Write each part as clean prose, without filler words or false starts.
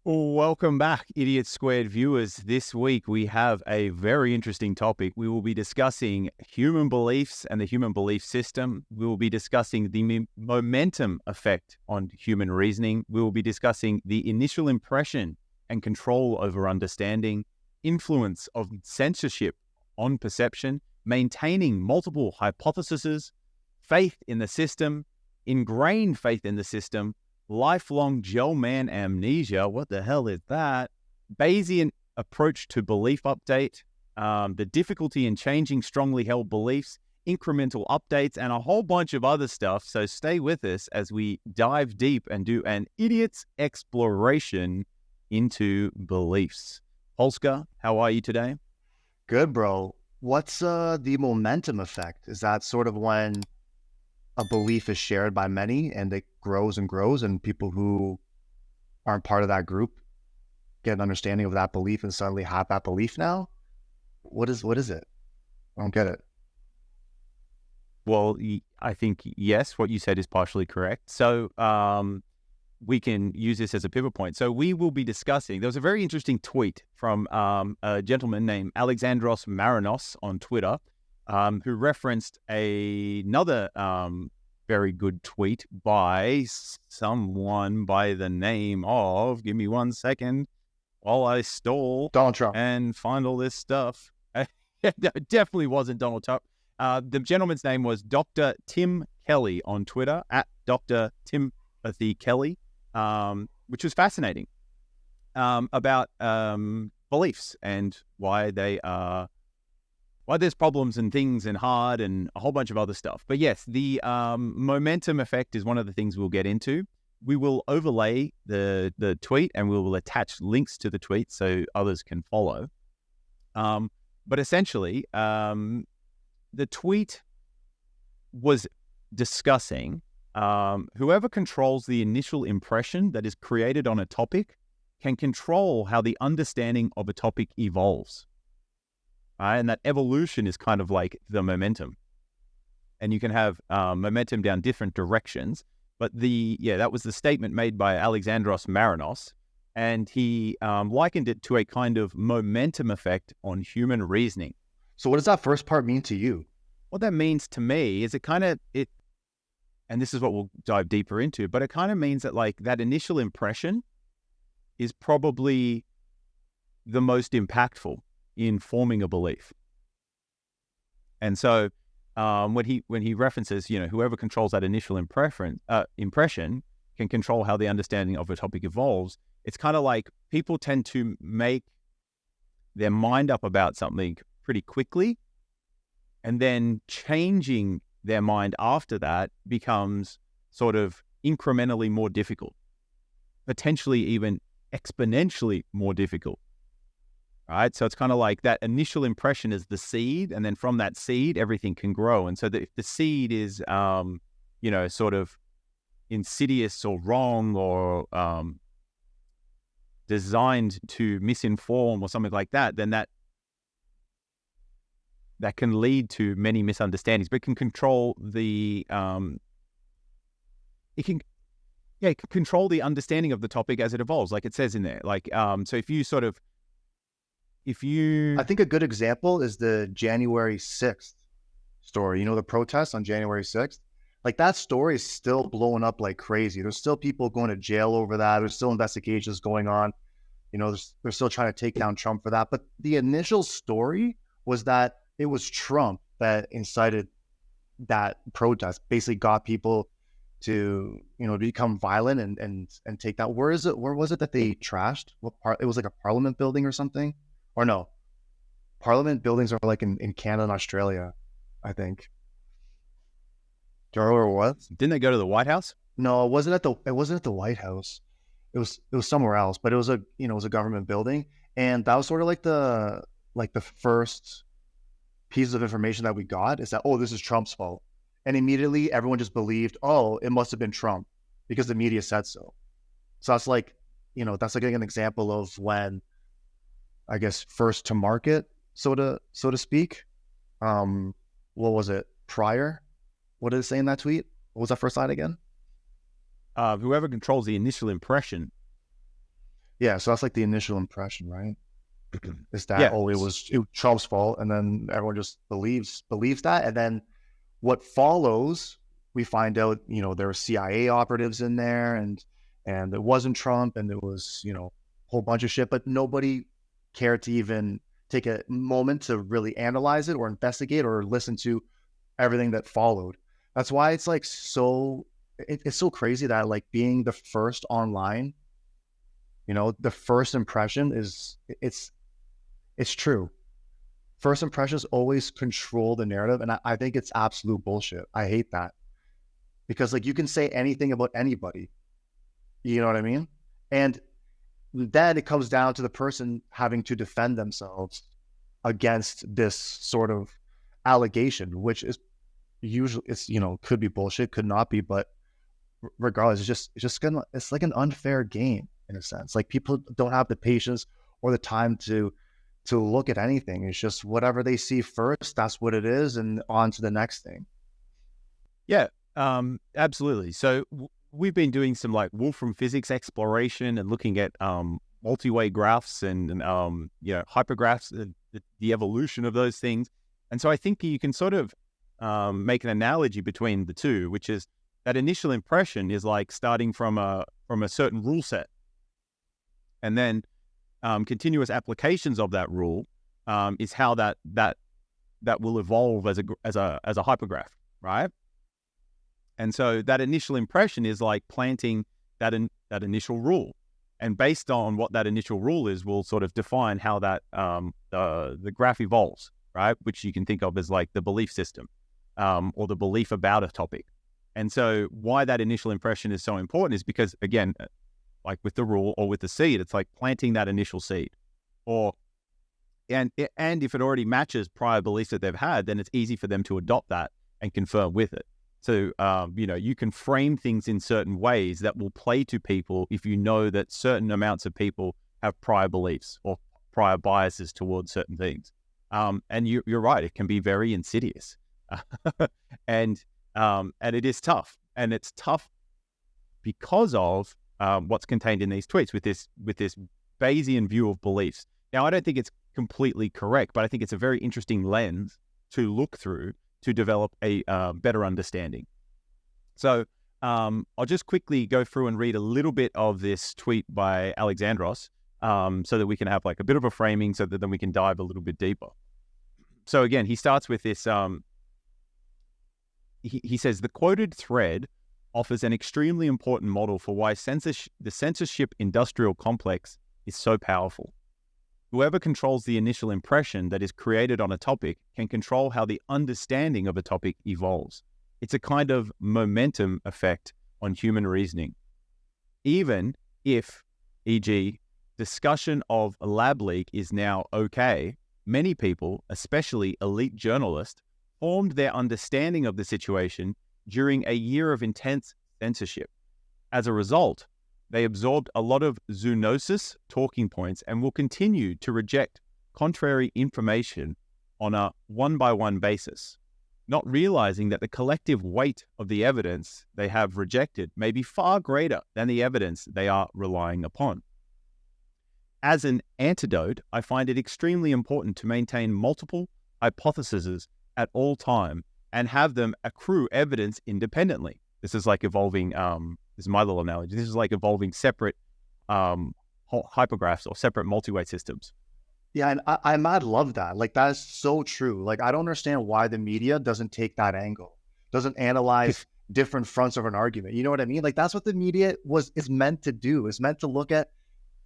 Welcome back, Idiot Squared viewers. This week we have a very interesting topic. We will be discussing human beliefs and the human belief system. We will be discussing the momentum effect on human reasoning. We will be discussing the initial impression and control over understanding, influence of censorship on perception, maintaining multiple hypotheses, faith in the system, ingrained faith in the system, lifelong gel man amnesia. What the hell is that? Bayesian approach to belief update, the difficulty in changing strongly held beliefs, incremental updates, and a whole bunch of other stuff. So stay with us as we dive deep and do an idiot's exploration into beliefs. Polska, how are you today? Good, bro. What's the momentum effect? Is that sort of when a belief is shared by many and it grows and grows, and people who aren't part of that group get an understanding of that belief and suddenly have that belief now? What is it? I don't get it. Well, I think, yes, what you said is partially correct. So we can use this as a pivot point. So we will be discussing, there was a very interesting tweet from a gentleman named Alexandros Marinos on Twitter, who referenced another very good tweet by someone by the name of, give me 1 second while I stall Donald Trump. and find all this stuff. It definitely wasn't Donald Trump. The gentleman's name was Dr. Tim Kelly on Twitter, at Dr. Timothy Kelly, which was fascinating, about beliefs and why there's problems and things and hard and a whole bunch of other stuff. But yes, the momentum effect is one of the things we'll get into. We will overlay the tweet and we will attach links to the tweet so others can follow. But essentially, the tweet was discussing whoever controls the initial impression that is created on a topic can control how the understanding of a topic evolves. And that evolution is kind of like the momentum. And you can have momentum down different directions. But that was the statement made by Alexandros Marinos. And he likened it to a kind of momentum effect on human reasoning. So what does that first part mean to you? What that means to me is and this is what we'll dive deeper into, but it kind of means that like that initial impression is probably the most impactful in forming a belief. And so when he references, whoever controls that initial impression can control how the understanding of a topic evolves. It's kind of like people tend to make their mind up about something pretty quickly, and then changing their mind after that becomes sort of incrementally more difficult, potentially even exponentially more difficult. Right? So it's kind of like that initial impression is the seed, and then from that seed, everything can grow. And so if the seed is, sort of insidious or wrong or designed to misinform or something like that, then that can lead to many misunderstandings, but it can control it can control the understanding of the topic as it evolves, like it says in there. Like, so if you I think a good example is the January 6th story. The protests on January 6th? Like that story is still blowing up like crazy. There's still people going to jail over that. There's still investigations going on. They're still trying to take down Trump for that. But the initial story was that it was Trump that incited that protest, basically got people to, become violent and take that. Where was it that they trashed? What part? It was like a parliament building or something? Or no, parliament buildings are like in Canada and Australia, I think. Do you remember what? Didn't they go to the White House? No, it wasn't at the White House. It was somewhere else, but it was a government building, and that was sort of like the first pieces of information that we got is that, oh, this is Trump's fault, and immediately everyone just believed, oh, it must have been Trump because the media said so. So that's like an example of when, I guess, first to market, so to speak. What was it? Prior? What did it say in that tweet? What was that first line again? Whoever controls the initial impression. Yeah, so that's like the initial impression, right? Is that, Yeah. oh, it was Trump's fault, and then everyone just believes that, and then what follows, we find out, there were CIA operatives in there, and it wasn't Trump, and it was, a whole bunch of shit, but nobody cared to even take a moment to really analyze it or investigate or listen to everything that followed. That's why it's like it's so crazy that like being the first online, the first impression it's true. First impressions always control the narrative, and I think it's absolute bullshit. I hate that because like you can say anything about anybody, you know what I mean? And then it comes down to the person having to defend themselves against this sort of allegation, which is usually could be bullshit, could not be, but regardless, it's like an unfair game in a sense. Like people don't have the patience or the time to look at anything. It's just whatever they see first, that's what it is, and on to the next thing. Yeah, absolutely. So we've been doing some like Wolfram physics exploration and looking at multi-way graphs and hypergraphs, the evolution of those things. And so I think you can sort of make an analogy between the two, which is that initial impression is like starting from a certain rule set, and then continuous applications of that rule is how that will evolve as a hypergraph, right? And so that initial impression is like planting that initial rule, and based on what that initial rule is, will sort of define how that the graph evolves, right? Which you can think of as like the belief system or the belief about a topic. And so why that initial impression is so important is because, again, like with the rule or with the seed, it's like planting that initial seed. And if it already matches prior beliefs that they've had, then it's easy for them to adopt that and confirm with it. So, you can frame things in certain ways that will play to people if you know that certain amounts of people have prior beliefs or prior biases towards certain things. And you're right, it can be very insidious. And it is tough. And it's tough because of what's contained in these tweets with this Bayesian view of beliefs. Now, I don't think it's completely correct, but I think it's a very interesting lens to look through to develop a better understanding. So I'll just quickly go through and read a little bit of this tweet by Alexandros so that we can have like a bit of a framing so that then we can dive a little bit deeper. So again, he starts with this, he says, the quoted thread offers an extremely important model for why the censorship industrial complex is so powerful. Whoever controls the initial impression that is created on a topic can control how the understanding of a topic evolves. It's a kind of momentum effect on human reasoning. Even if, e.g., discussion of a lab leak is now okay, many people, especially elite journalists, formed their understanding of the situation during a year of intense censorship. As a result, they absorbed a lot of zoonosis talking points and will continue to reject contrary information on a one-by-one basis, not realizing that the collective weight of the evidence they have rejected may be far greater than the evidence they are relying upon. As an antidote, I find it extremely important to maintain multiple hypotheses at all time and have them accrue evidence independently. This is like evolving, this is my little analogy, this is like evolving separate hypergraphs or separate multi-way systems. Yeah, and I mad love that. Like, that is so true. Like, I don't understand why the media doesn't take that angle, doesn't analyze different fronts of an argument. You know what I mean? Like, that's what the media is meant to do. It's meant to look at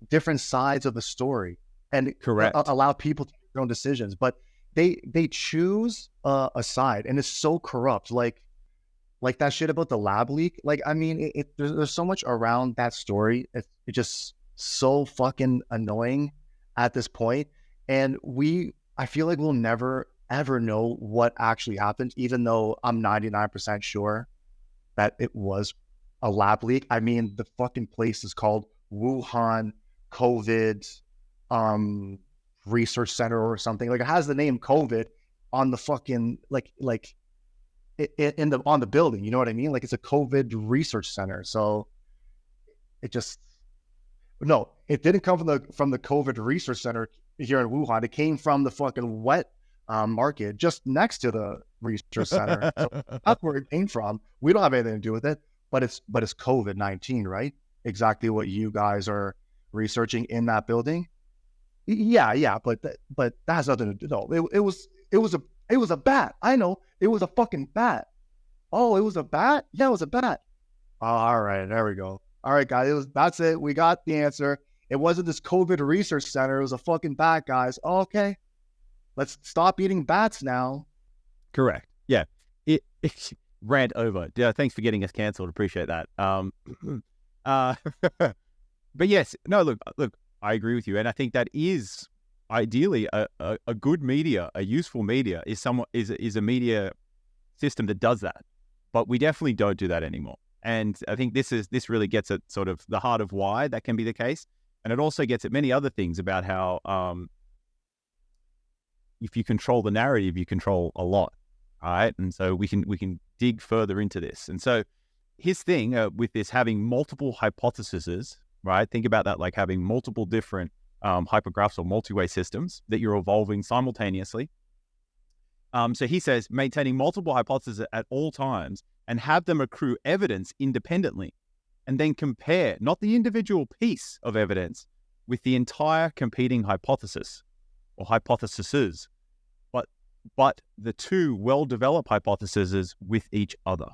different sides of a story and allow people to make their own decisions. But they choose a side, and it's so corrupt. Like that shit about the lab leak. Like, I mean, there's so much around that story. It's just so fucking annoying at this point. And I feel like we'll never, ever know what actually happened, even though I'm 99% sure that it was a lab leak. I mean, the fucking place is called Wuhan COVID Research Center or something. Like, it has the name COVID on the fucking on the building. You know what I mean? Like, it's a COVID research center. So it just, No, it didn't come from the COVID research center here in Wuhan. It came from the fucking wet market just next to the research center. So that's where it came from. We don't have anything to do with it, but it's COVID-19, right? Exactly what you guys are researching in that building. Yeah, but that has nothing to do. No, it was a bat. I know it was a fucking bat. Oh, it was a bat. Yeah, it was a bat. Oh, all right, there we go. All right, guys, that's it. We got the answer. It wasn't this COVID research center. It was a fucking bat, guys. Okay, let's stop eating bats now. Correct. Yeah. It rant over. Yeah. Thanks for getting us cancelled. Appreciate that. But yes, no, look, I agree with you. And I think that is ideally a good media, a useful media is a media system that does that. But we definitely don't do that anymore. And I think this really gets at sort of the heart of why that can be the case. And it also gets at many other things about how if you control the narrative, you control a lot. All right. And so we can dig further into this. And so his thing with this having multiple hypotheses, right? Think about that like having multiple different hypergraphs or multi-way systems that you're evolving simultaneously. So he says maintaining multiple hypotheses at all times and have them accrue evidence independently and then compare not the individual piece of evidence with the entire competing hypothesis or hypotheses, but the two well-developed hypotheses with each other.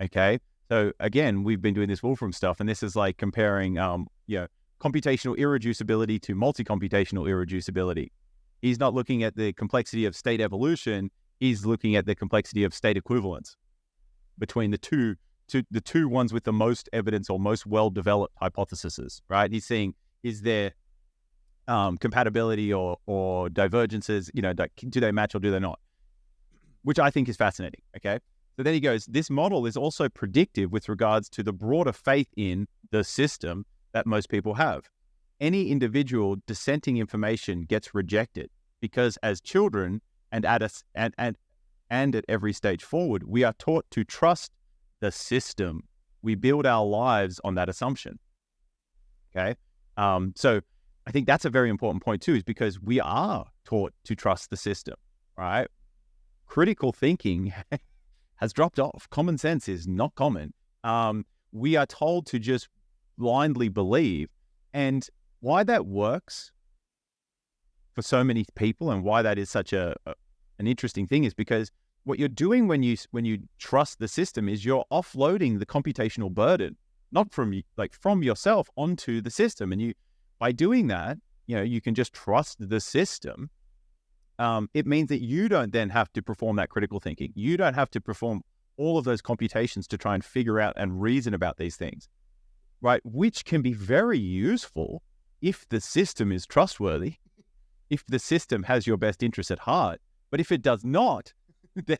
Okay. So again, we've been doing this Wolfram stuff, and this is like comparing, computational irreducibility to multi-computational irreducibility. He's not looking at the complexity of state evolution. He's looking at the complexity of state equivalence between the two ones with the most evidence or most well-developed hypotheses, right? He's seeing, is there compatibility or divergences, do they match or do they not? Which I think is fascinating, okay? So then he goes, this model is also predictive with regards to the broader faith in the system that most people have. Any individual dissenting information gets rejected because as children and at every stage forward, we are taught to trust the system. We build our lives on that assumption, okay? So I think that's a very important point too, is because we are taught to trust the system, right? Critical thinking has dropped off. Common sense is not common. We are told to just blindly believe. And why that works for so many people and why that is such an interesting thing is because what you're doing when you trust the system is you're offloading the computational burden, not from yourself onto the system. And by doing that, you can just trust the system. It means that you don't then have to perform that critical thinking. You don't have to perform all of those computations to try and figure out and reason about these things, right? Which can be very useful if the system is trustworthy, if the system has your best interest at heart. But if it does not,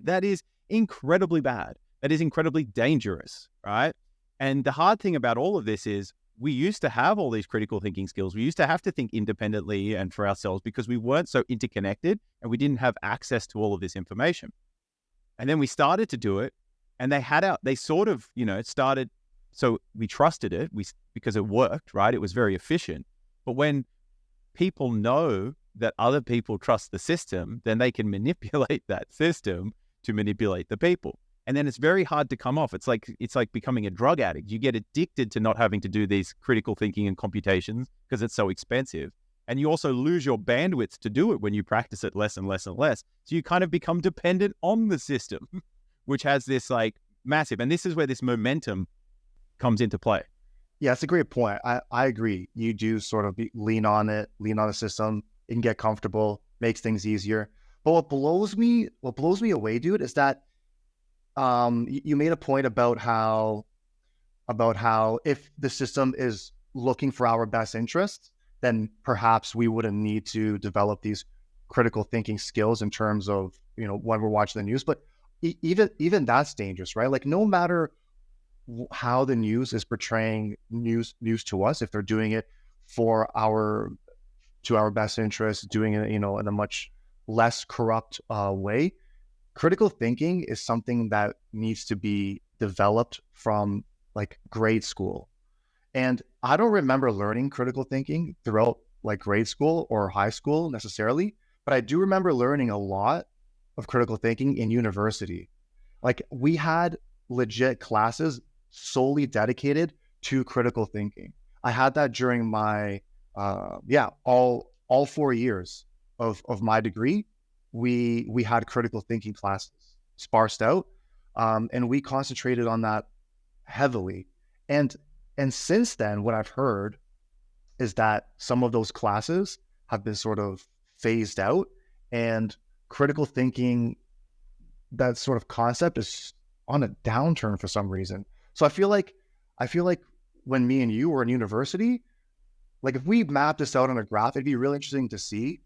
that is incredibly bad. That is incredibly dangerous, right? And the hard thing about all of this is we used to have all these critical thinking skills. We used to have to think independently and for ourselves because we weren't so interconnected and we didn't have access to all of this information. And then we started to do it and they sort of, started. So we trusted it because it worked, right? It was very efficient. But when people know that other people trust the system, then they can manipulate that system to manipulate the people. And then it's very hard to come off. It's like becoming a drug addict. You get addicted to not having to do these critical thinking and computations because it's so expensive. And you also lose your bandwidth to do it when you practice it less and less and less. So you kind of become dependent on the system, which has this like massive, and this is where this momentum comes into play. Yeah, that's a great point. I agree. You do sort of lean on the system. It can get comfortable, makes things easier. But what blows me away, dude, is that you made a point about how if the system is looking for our best interests, then perhaps we wouldn't need to develop these critical thinking skills in terms of, when we're watching the news. But even that's dangerous, right? Like no matter how the news is portraying news to us, if they're doing it to our best interest, doing it, in a much less corrupt way, critical thinking is something that needs to be developed from like grade school. And I don't remember learning critical thinking throughout like grade school or high school necessarily, but I do remember learning a lot of critical thinking in university. Like we had legit classes solely dedicated to critical thinking. I had that during my all 4 years of my degree. We had critical thinking classes sparsed out, and we concentrated on that heavily. And and since then, what I've heard is that some of those classes have been sort of phased out, and critical thinking, that sort of concept, is on a downturn for some reason. So I feel like when me and you were in university, like if we map this out on a graph, it'd be really interesting to see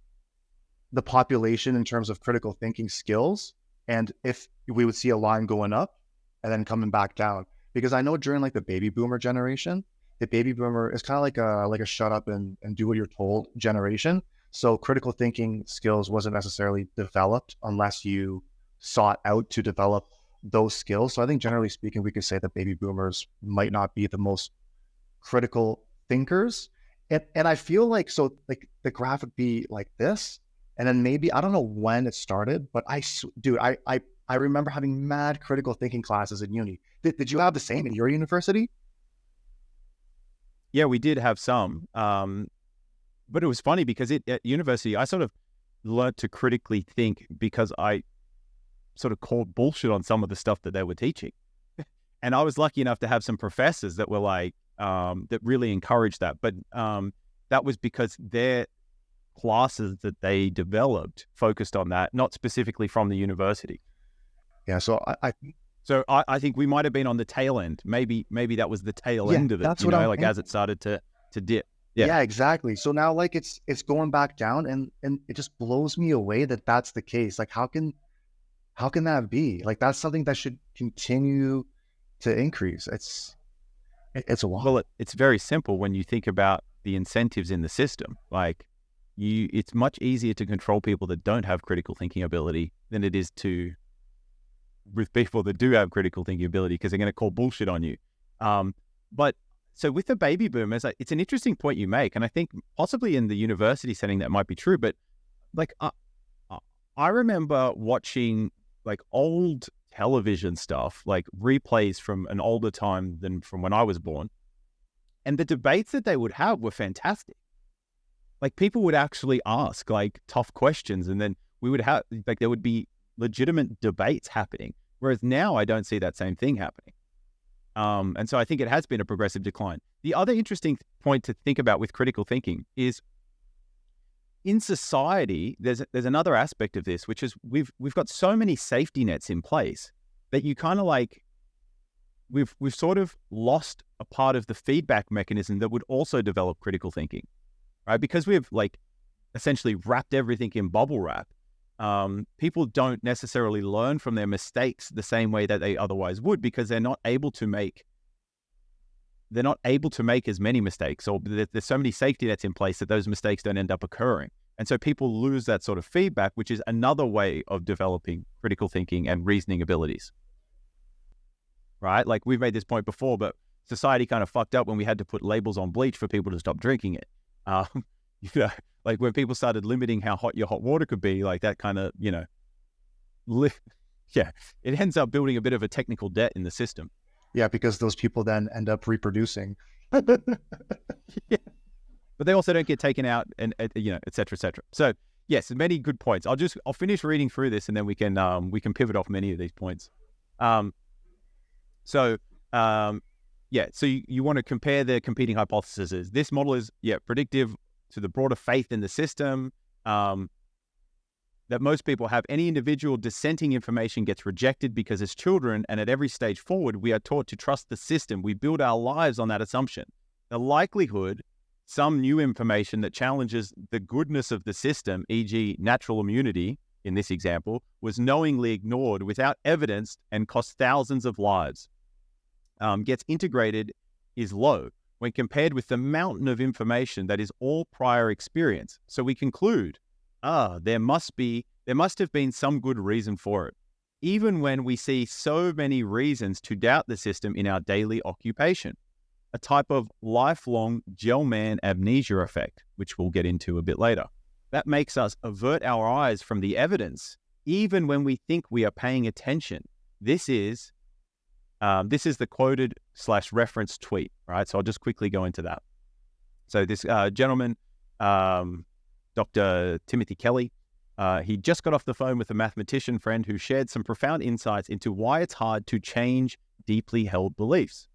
the population in terms of critical thinking skills, and if we would see a line going up and then coming back down. Because I know during like the baby boomer generation, the baby boomer is kind of like a shut up and do what you're told generation. So critical thinking skills wasn't necessarily developed unless you sought out to develop those skills. So I think generally speaking, we could say that baby boomers might not be the most critical thinkers. And I feel like, so like the graph would be like this, and then maybe, I don't know when it started, but dude, I remember having mad critical thinking classes in uni. Did you have the same in your university? Yeah, we did have some. But it was funny because at university, I sort of learned to critically think because I sort of called bullshit on some of the stuff that they were teaching. And I was lucky enough to have some professors that were like, that really encouraged that. But that was because their classes that they developed focused on that, not specifically from the university. Yeah. So I think we might have been on the tail end. Maybe that was the tail yeah, end of it, that's what I'm like as thinking. it started to dip. Yeah. Yeah, exactly. So now like it's going back down, and it just blows me away that that's the case. Like how can that be? Like that's something that should continue to increase. It's a lot. Well, it's very simple when you think about the incentives in the system. Like it's much easier to control people that don't have critical thinking ability than it is to with people that do have critical thinking ability, because they're going to call bullshit on you. But so with the baby boomers, it's an interesting point you make, and I think possibly in the university setting that might be true. But like I remember watching like old television stuff, like replays from an older time than from when I was born, and the debates that they would have were fantastic. Like people would actually ask like tough questions, and then we would have like there would be legitimate debates happening. Whereas now I don't see that same thing happening. And so I think it has been a progressive decline. The other interesting point to think about with critical thinking is in society, there's another aspect of this, which is we've got so many safety nets in place that you kind of like we've sort of lost a part of the feedback mechanism that would also develop critical thinking, right? Because we've like essentially wrapped everything in bubble wrap. People don't necessarily learn from their mistakes the same way that they otherwise would, because they're not able to make as many mistakes, or there's so many safety nets in place that those mistakes don't end up occurring. And so people lose that sort of feedback, which is another way of developing critical thinking and reasoning abilities, right? Like we've made this point before, but society kind of fucked up when we had to put labels on bleach for people to stop drinking it. Like when people started limiting how hot your hot water could be, like that kind of, yeah, it ends up building a bit of a technical debt in the system. Yeah, because those people then end up reproducing. Yeah. But they also don't get taken out, and et cetera, et cetera. So yes, many good points. I'll finish reading through this, and then we can pivot off many of these points. So you want to compare the competing hypotheses. This model is predictive to the broader faith in the system, that most people have. Any individual dissenting information gets rejected because as children and at every stage forward, we are taught to trust the system. We build our lives on that assumption. The likelihood some new information that challenges the goodness of the system, e.g. natural immunity, in this example, was knowingly ignored without evidence and costs thousands of lives, gets integrated is low when compared with the mountain of information that is all prior experience. So we conclude, there must have been some good reason for it, even when we see so many reasons to doubt the system in our daily occupation. a type of lifelong gel-man amnesia effect, which we'll get into a bit later. That makes us avert our eyes from the evidence, even when we think we are paying attention. This is the quoted / referenced tweet, right? So I'll just quickly go into that. So this gentleman, Dr. Timothy Kelly, he just got off the phone with a mathematician friend who shared some profound insights into why it's hard to change deeply held beliefs.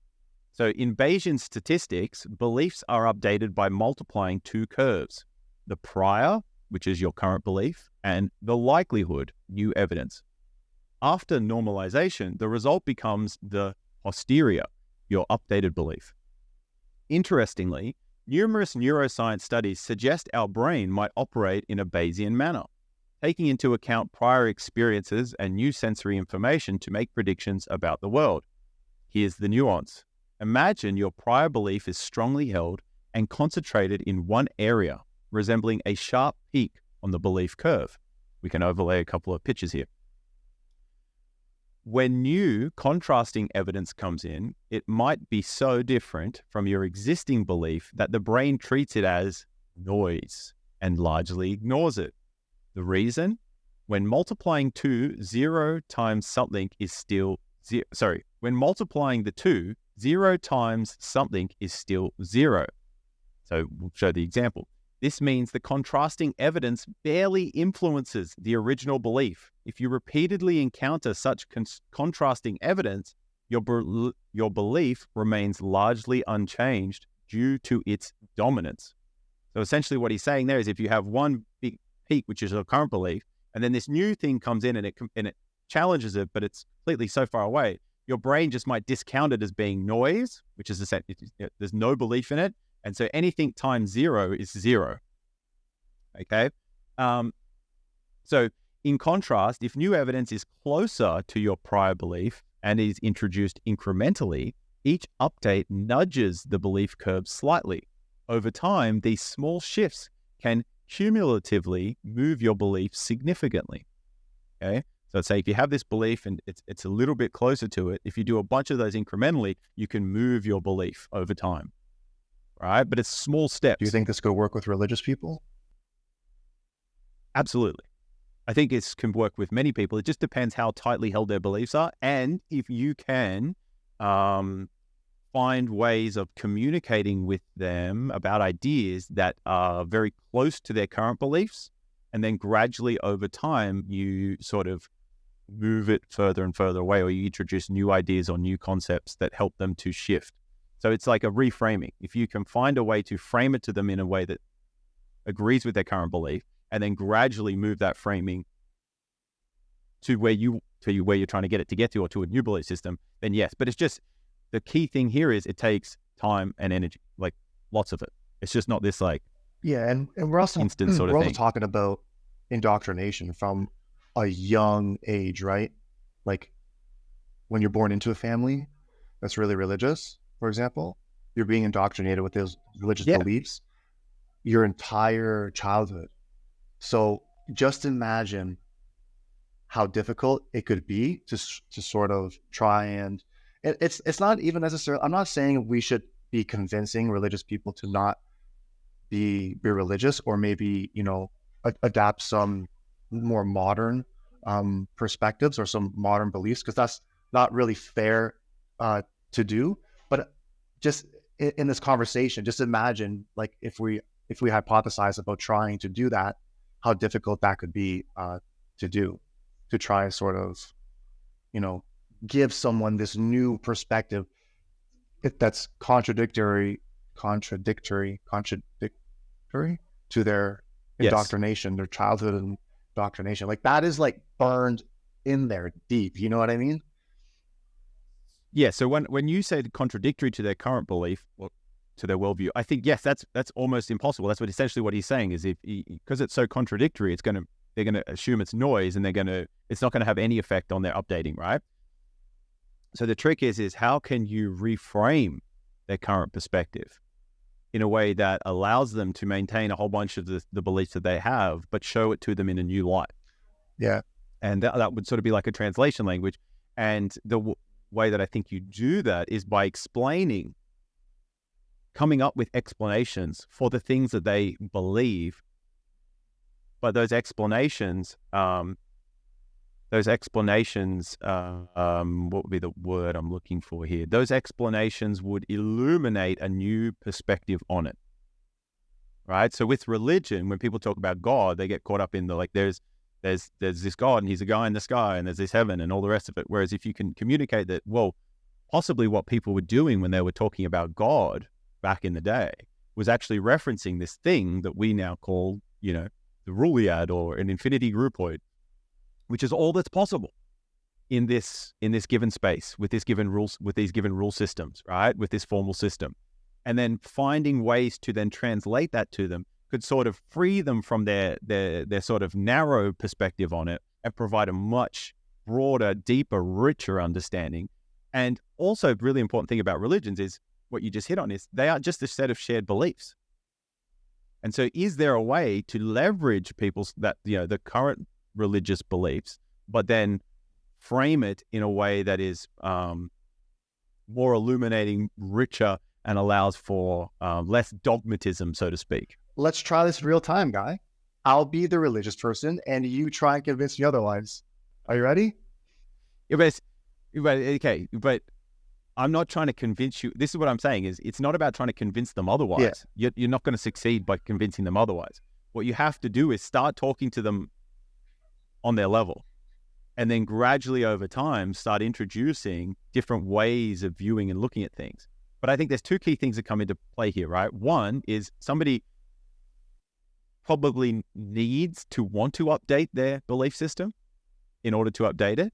So in Bayesian statistics, beliefs are updated by multiplying two curves: the prior, which is your current belief, and the likelihood, new evidence. After normalization, the result becomes the posterior, your updated belief. Interestingly, numerous neuroscience studies suggest our brain might operate in a Bayesian manner, taking into account prior experiences and new sensory information to make predictions about the world. Here's the nuance. Imagine your prior belief is strongly held and concentrated in one area, resembling a sharp peak on the belief curve. We can overlay a couple of pictures here. When new contrasting evidence comes in, it might be so different from your existing belief that the brain treats it as noise and largely ignores it. The reason? When multiplying 0 times something is still when multiplying the two, 0 times something is still 0. So we'll show the example. This means the contrasting evidence barely influences the original belief. If you repeatedly encounter such contrasting evidence, your belief remains largely unchanged due to its dominance. So essentially what he's saying there is if you have one big peak, which is your current belief, and then this new thing comes in and it challenges it, but it's completely so far away, your brain just might discount it as being noise, which is there's no belief in it. And so anything times 0 is 0. Okay. So in contrast, if new evidence is closer to your prior belief and is introduced incrementally, each update nudges the belief curve slightly. Over time, these small shifts can cumulatively move your belief significantly. Okay. So say if you have this belief and it's a little bit closer to it, if you do a bunch of those incrementally, you can move your belief over time. Right? But it's small steps. Do you think this could work with religious people? Absolutely. I think it can work with many people. It just depends how tightly held their beliefs are. And if you can find ways of communicating with them about ideas that are very close to their current beliefs, and then gradually over time, you sort of move it further and further away, or you introduce new ideas or new concepts that help them to shift. So it's like a reframing. If you can find a way to frame it to them in a way that agrees with their current belief, and then gradually move that framing to where you're trying to get to, or to a new belief system, then yes. But it's just, the key thing here is it takes time and energy, like lots of it. It's just not this like and we're also instant sort of we're thing. also talking about indoctrination from a young age, right? Like when you're born into a family that's really religious, for example, you're being indoctrinated with those religious beliefs your entire childhood. So just imagine how difficult it could be to sort of try and it's not even necessarily, I'm not saying we should be convincing religious people to not be religious, or maybe, adapt some more modern perspectives or some modern beliefs, because that's not really fair to do. But just in this conversation, just imagine like if we hypothesize about trying to do that, how difficult that could be to do, to try and sort of, give someone this new perspective that's contradictory to their indoctrination, their childhood indoctrination. Like that is like burned in there deep. You know what I mean? Yeah. So when you say contradictory to their current belief or to their worldview, I think yes, that's almost impossible. That's essentially what he's saying is because it's so contradictory, they're gonna assume it's noise, and it's not gonna have any effect on their updating, right? So the trick is how can you reframe their current perspective in a way that allows them to maintain a whole bunch of the beliefs that they have, but show it to them in a new light? Yeah. And that would sort of be like a translation language. And the way that I think you do that is by explaining coming up with explanations for the things that they believe. But those explanations, what would be the word I'm looking for here? Those explanations would illuminate a new perspective on it, right? So with religion, when people talk about God, they get caught up in the, like, there's this God and he's a guy in the sky and there's this heaven and all the rest of it. Whereas if you can communicate that, well, possibly what people were doing when they were talking about God back in the day was actually referencing this thing that we now call, you know, the Rulliad or an infinity groupoid, which is all that's possible in this given space with this given rules, with these given rule systems, right? With this formal system. And then finding ways to then translate that to them could sort of free them from their sort of narrow perspective on it and provide a much broader, deeper, richer understanding. And also, really important thing about religions is what you just hit on is they are just a set of shared beliefs. And so is there a way to leverage people's, that, you know, the current religious beliefs, but then frame it in a way that is more illuminating, richer, and allows for less dogmatism, so to speak? Let's try this real time, guy. I'll be the religious person and you try and convince me otherwise. Are you ready? Yeah, but I'm not trying to convince you. This is what I'm saying is it's not about trying to convince them otherwise. Yeah. You're not going to succeed by convincing them otherwise. What you have to do is start talking to them on their level and then gradually over time start introducing different ways of viewing and looking at things. But I think there's two key things that come into play here, right? One is somebody probably needs to want to update their belief system in order to update it.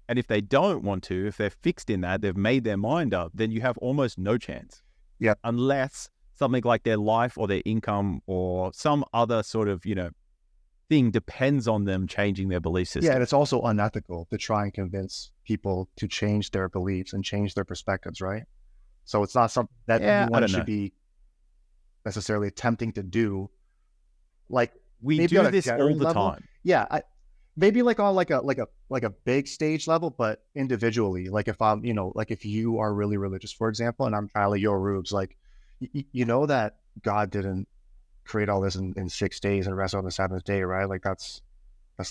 And if they don't want to, if they're fixed in that, they've made their mind up, then you have almost no chance. Yeah. Unless something like their life or their income or some other sort of, you know, thing depends on them changing their belief system. Yeah, and it's also unethical to try and convince people to change their beliefs and change their perspectives, right? So it's not something that anyone should be necessarily attempting to do. Like, we do this all the time. Yeah, maybe like on like a big stage level, but individually. Like if I'm, you know, like if you are really religious, for example, and I'm Tyler, your Rubes, like you know that God didn't create all this in 6 days and rest on the seventh day, right? Like that's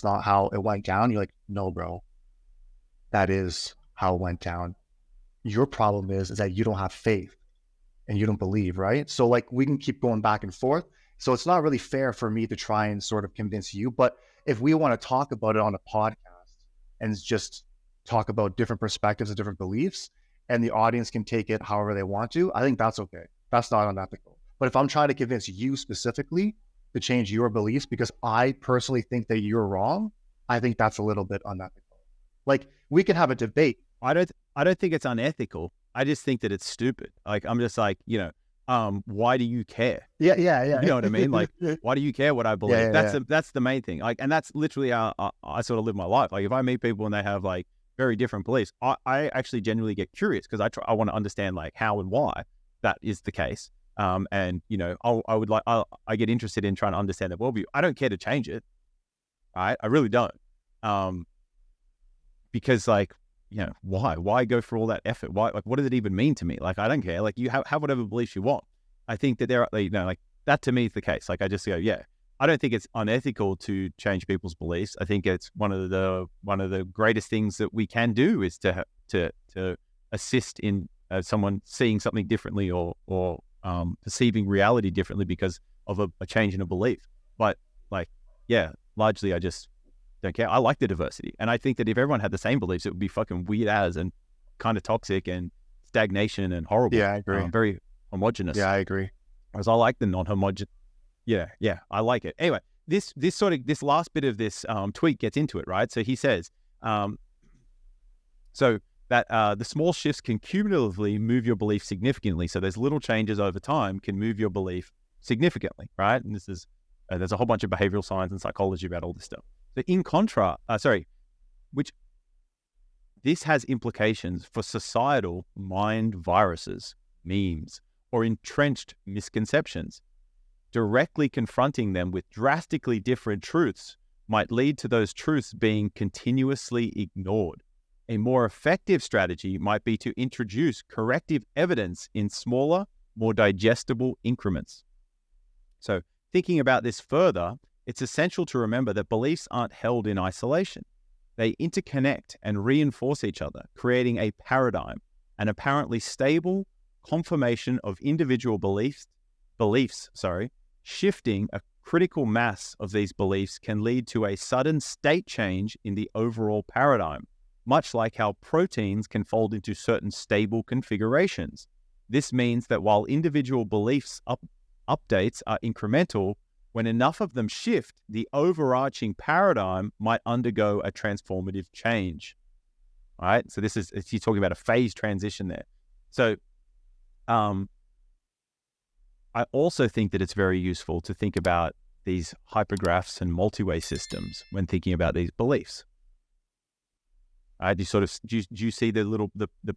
not how it went down. You're like, no, bro, that is how it went down. Your problem is that you don't have faith and you don't believe, right? So like we can keep going back and forth. So it's not really fair for me to try and sort of convince you. But if we want to talk about it on a podcast and just talk about different perspectives and different beliefs, and the audience can take it however they want to, I think that's okay. That's not unethical. But if I'm trying to convince you specifically to change your beliefs because I personally think that you're wrong, I think that's a little bit unethical. Like we can have a debate. I don't think it's unethical. I just think that it's stupid. Like I'm just like, you know, why do you care? Yeah. You know what I mean? Like, why do you care what I believe? That's the main thing. Like, and that's literally how I sort of live my life. Like, if I meet people and they have like very different beliefs, I actually genuinely get curious because I want to understand like how and why that is the case. And you know, I get interested in trying to understand their worldview. I don't care to change it. Right? I really don't. Because like, you know, why go for all that effort? Why, like, what does it even mean to me? Like, I don't care. Like, you have whatever beliefs you want. I think that you know, like that to me is the case. Like, I just go, yeah, I don't think it's unethical to change people's beliefs. I think it's one of the greatest things that we can do is to assist in someone seeing something differently or perceiving reality differently because of a change in a belief. But like, yeah, largely I just don't care. I like the diversity. And I think that if everyone had the same beliefs, it would be fucking weird as and kind of toxic and stagnation and horrible. Yeah, I agree. Very homogenous. Yeah, I agree. Whereas I like the non-homogenous. Yeah, I like it. Anyway, this last bit of this tweet gets into it, right? So he says, so that the small shifts can cumulatively move your belief significantly. So there's little changes over time can move your belief significantly, right? And this is, there's a whole bunch of behavioral science and psychology about all this stuff. So in contrast, this has implications for societal mind viruses, memes, or entrenched misconceptions. Directly confronting them with drastically different truths might lead to those truths being continuously ignored. A more effective strategy might be to introduce corrective evidence in smaller, more digestible increments. So thinking about this further, it's essential to remember that beliefs aren't held in isolation. They interconnect and reinforce each other, creating a paradigm, an apparently stable confirmation of individual beliefs, shifting a critical mass of these beliefs can lead to a sudden state change in the overall paradigm, much like how proteins can fold into certain stable configurations. This means that while individual beliefs updates are incremental, when enough of them shift, the overarching paradigm might undergo a transformative change. All right, so he's talking about a phase transition there. So I also think that it's very useful to think about these hypergraphs and multi-way systems when thinking about these beliefs. Do you see the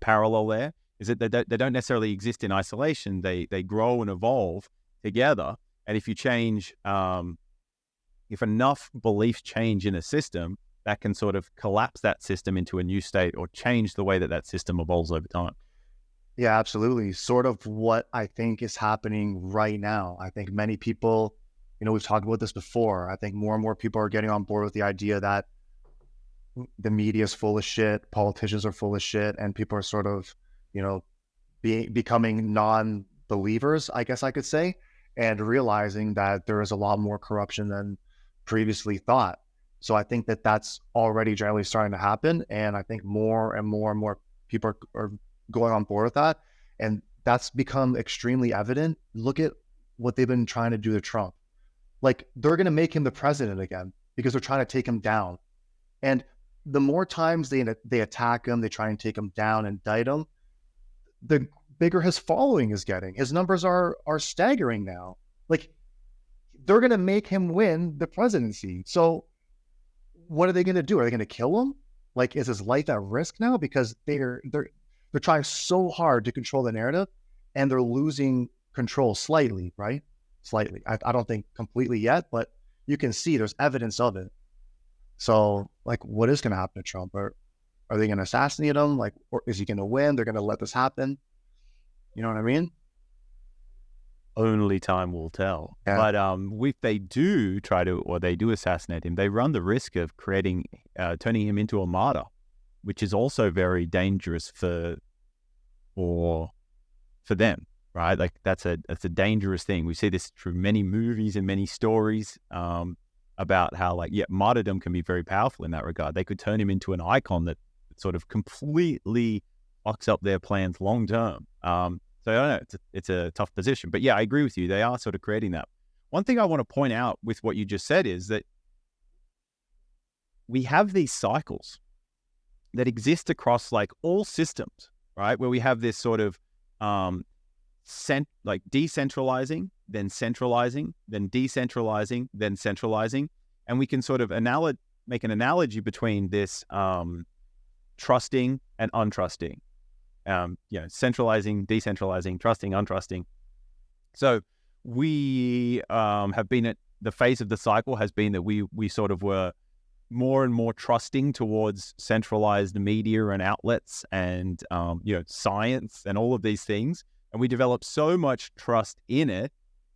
parallel there? Is that they don't necessarily exist in isolation. They grow and evolve together. And if you change, if enough beliefs change in a system, that can sort of collapse that system into a new state or change the way that system evolves over time. Yeah, absolutely. Sort of what I think is happening right now. I think many people, we've talked about this before. I think more and more people are getting on board with the idea that the media is full of shit, politicians are full of shit, and people are sort of, becoming non-believers, I guess I could say, and realizing that there is a lot more corruption than previously thought. So I think that that's already generally starting to happen. And I think more and more and more people are going on board with that. And that's become extremely evident. Look at what they've been trying to do to Trump. Like, they're going to make him the president again because they're trying to take him down. And the more times they attack him, they try and take him down, indict him, the bigger his following is getting. His numbers are staggering now. Like, they're going to make him win the presidency. So what are they going to do? Are they going to kill him? Like, is his life at risk now? Because they're trying so hard to control the narrative, and they're losing control slightly, right? Slightly. I don't think completely yet, but you can see there's evidence of it. So, like, what is going to happen to Trump? Are they going to assassinate him? Like, or is he going to win? They're going to let this happen. You know what I mean? Only time will tell. Yeah. But if they do they do assassinate him, they run the risk of turning him into a martyr, which is also very dangerous for them, right? Like, that's a dangerous thing. We see this through many movies and many stories about how, martyrdom can be very powerful in that regard. They could turn him into an icon that sort of completely fucks up their plans long term. So I don't know, it's a tough position. But yeah, I agree with you. They are sort of creating that. One thing I want to point out with what you just said is that we have these cycles that exist across all systems, right? Where we have this sort of decentralizing, then centralizing, then decentralizing, then centralizing. And we can sort of make an analogy between this trusting and untrusting. Centralizing, decentralizing, trusting, untrusting. So we have been at the phase of the cycle has been that we sort of were more and more trusting towards centralized media and outlets and science and all of these things, and we developed so much trust in it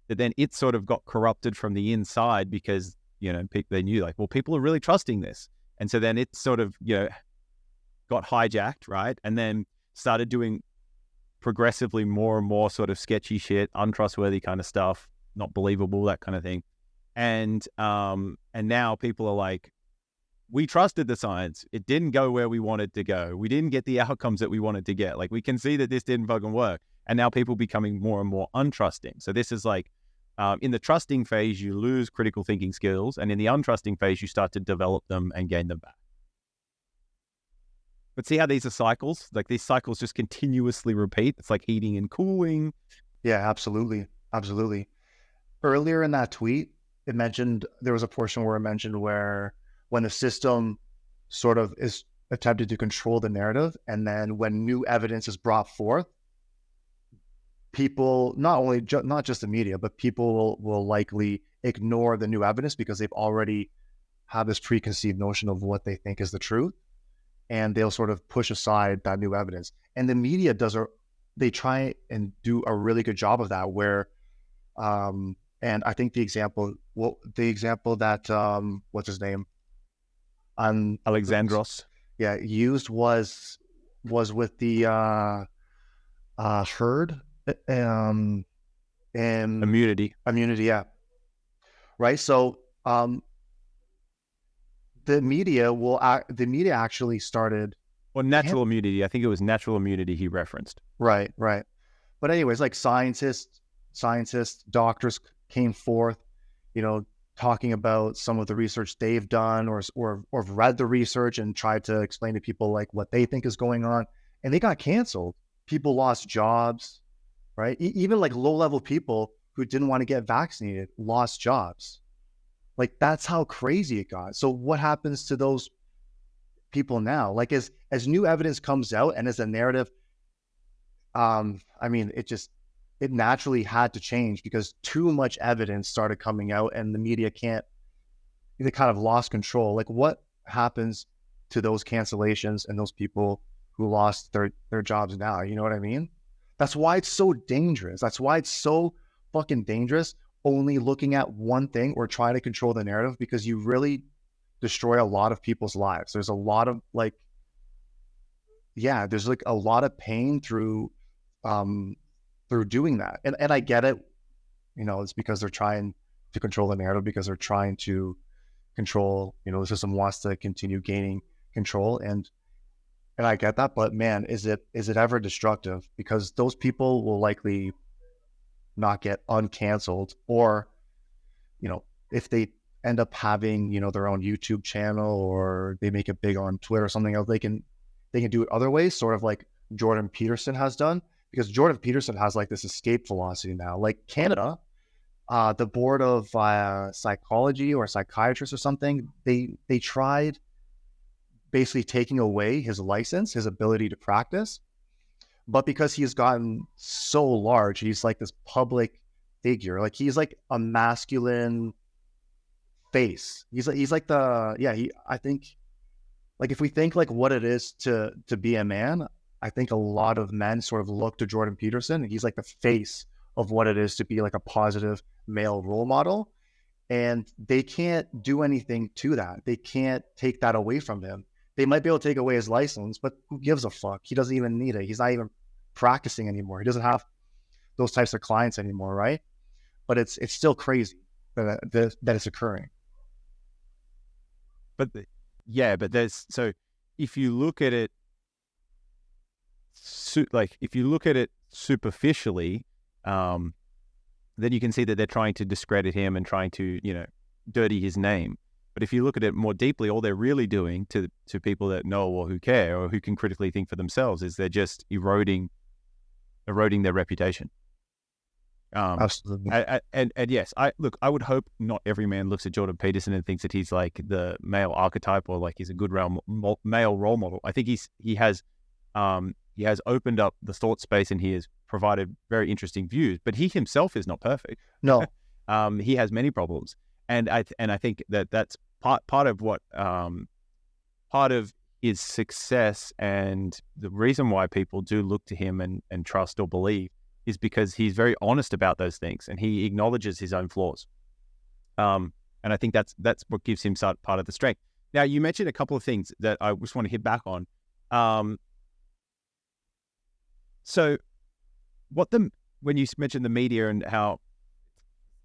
that then it sort of got corrupted from the inside because they knew people are really trusting this, and so then it sort of got hijacked, right? And then started doing progressively more and more sort of sketchy shit, untrustworthy kind of stuff, not believable, that kind of thing. And now people are like, we trusted the science. It didn't go where we wanted to go. We didn't get the outcomes that we wanted to get. Like, we can see that this didn't fucking work. And now people becoming more and more untrusting. So this is in the trusting phase, you lose critical thinking skills. And in the untrusting phase, you start to develop them and gain them back. But see how these are cycles? Like, these cycles just continuously repeat. It's like heating and cooling. Yeah, absolutely. Absolutely. Earlier in that tweet, there was a portion where it mentioned where when the system sort of is attempted to control the narrative, and then when new evidence is brought forth, people, not just the media, but people will likely ignore the new evidence because they've already have this preconceived notion of what they think is the truth. and they'll sort of push aside that new evidence. And the media they try and do a really good job of that, where, and I think the example that, what's his name? Alexandros. Yeah, used was with the herd, and Immunity. yeah. Right. So, the media actually started. Or natural immunity. I think it was natural immunity he referenced. Right. But anyways, like scientists, doctors came forth, talking about some of the research they've done, or have read the research and tried to explain to people like what they think is going on, and they got canceled. People lost jobs, right? Even like low-level people who didn't want to get vaccinated lost jobs. Like, that's how crazy it got. So what happens to those people now? Like, as new evidence comes out and as a narrative, it naturally had to change because too much evidence started coming out and the media they kind of lost control. Like, what happens to those cancellations and those people who lost their jobs now? You know what I mean? That's why it's so dangerous. That's why it's so fucking dangerous only looking at one thing or trying to control the narrative, because you really destroy a lot of people's lives. There's a lot of there's like a lot of pain through doing that. And I get it, it's because they're trying to control the narrative, because they're trying to control, the system wants to continue gaining control. And I get that, but man, is it ever destructive? Because those people will likely not get uncanceled, or, if they end up having, their own YouTube channel, or they make it big on Twitter or something else, they can do it other ways, sort of like Jordan Peterson has done, because Jordan Peterson has like this escape velocity now. Like Canada, the board of psychology or psychiatrists or something, they tried basically taking away his license, his ability to practice. But because he's gotten so large, he's like this public figure. Like, he's like a masculine face. I think, like, if we think like what it is to be a man, I think a lot of men sort of look to Jordan Peterson. He's like the face of what it is to be like a positive male role model. And they can't do anything to that. They can't take that away from him. They might be able to take away his license, but who gives a fuck? He doesn't even need it. He's not even practicing anymore. He doesn't have those types of clients anymore, right? But it's still crazy that it's occurring. But so if you look at it, superficially, then you can see that they're trying to discredit him and trying to, dirty his name. But if you look at it more deeply, all they're really doing to people that know or who care or who can critically think for themselves is they're just eroding their reputation. Absolutely. And yes, I would hope not every man looks at Jordan Peterson and thinks that he's like the male archetype or like he's a good male role model. I think he has opened up the thought space and he has provided very interesting views, but he himself is not perfect. No. He has many problems. And I think that's part of what part of his success, and the reason why people do look to him and trust or believe is because he's very honest about those things and he acknowledges his own flaws. And I think that's what gives him part of the strength. Now, you mentioned a couple of things that I just want to hit back on. So when you mentioned the media and how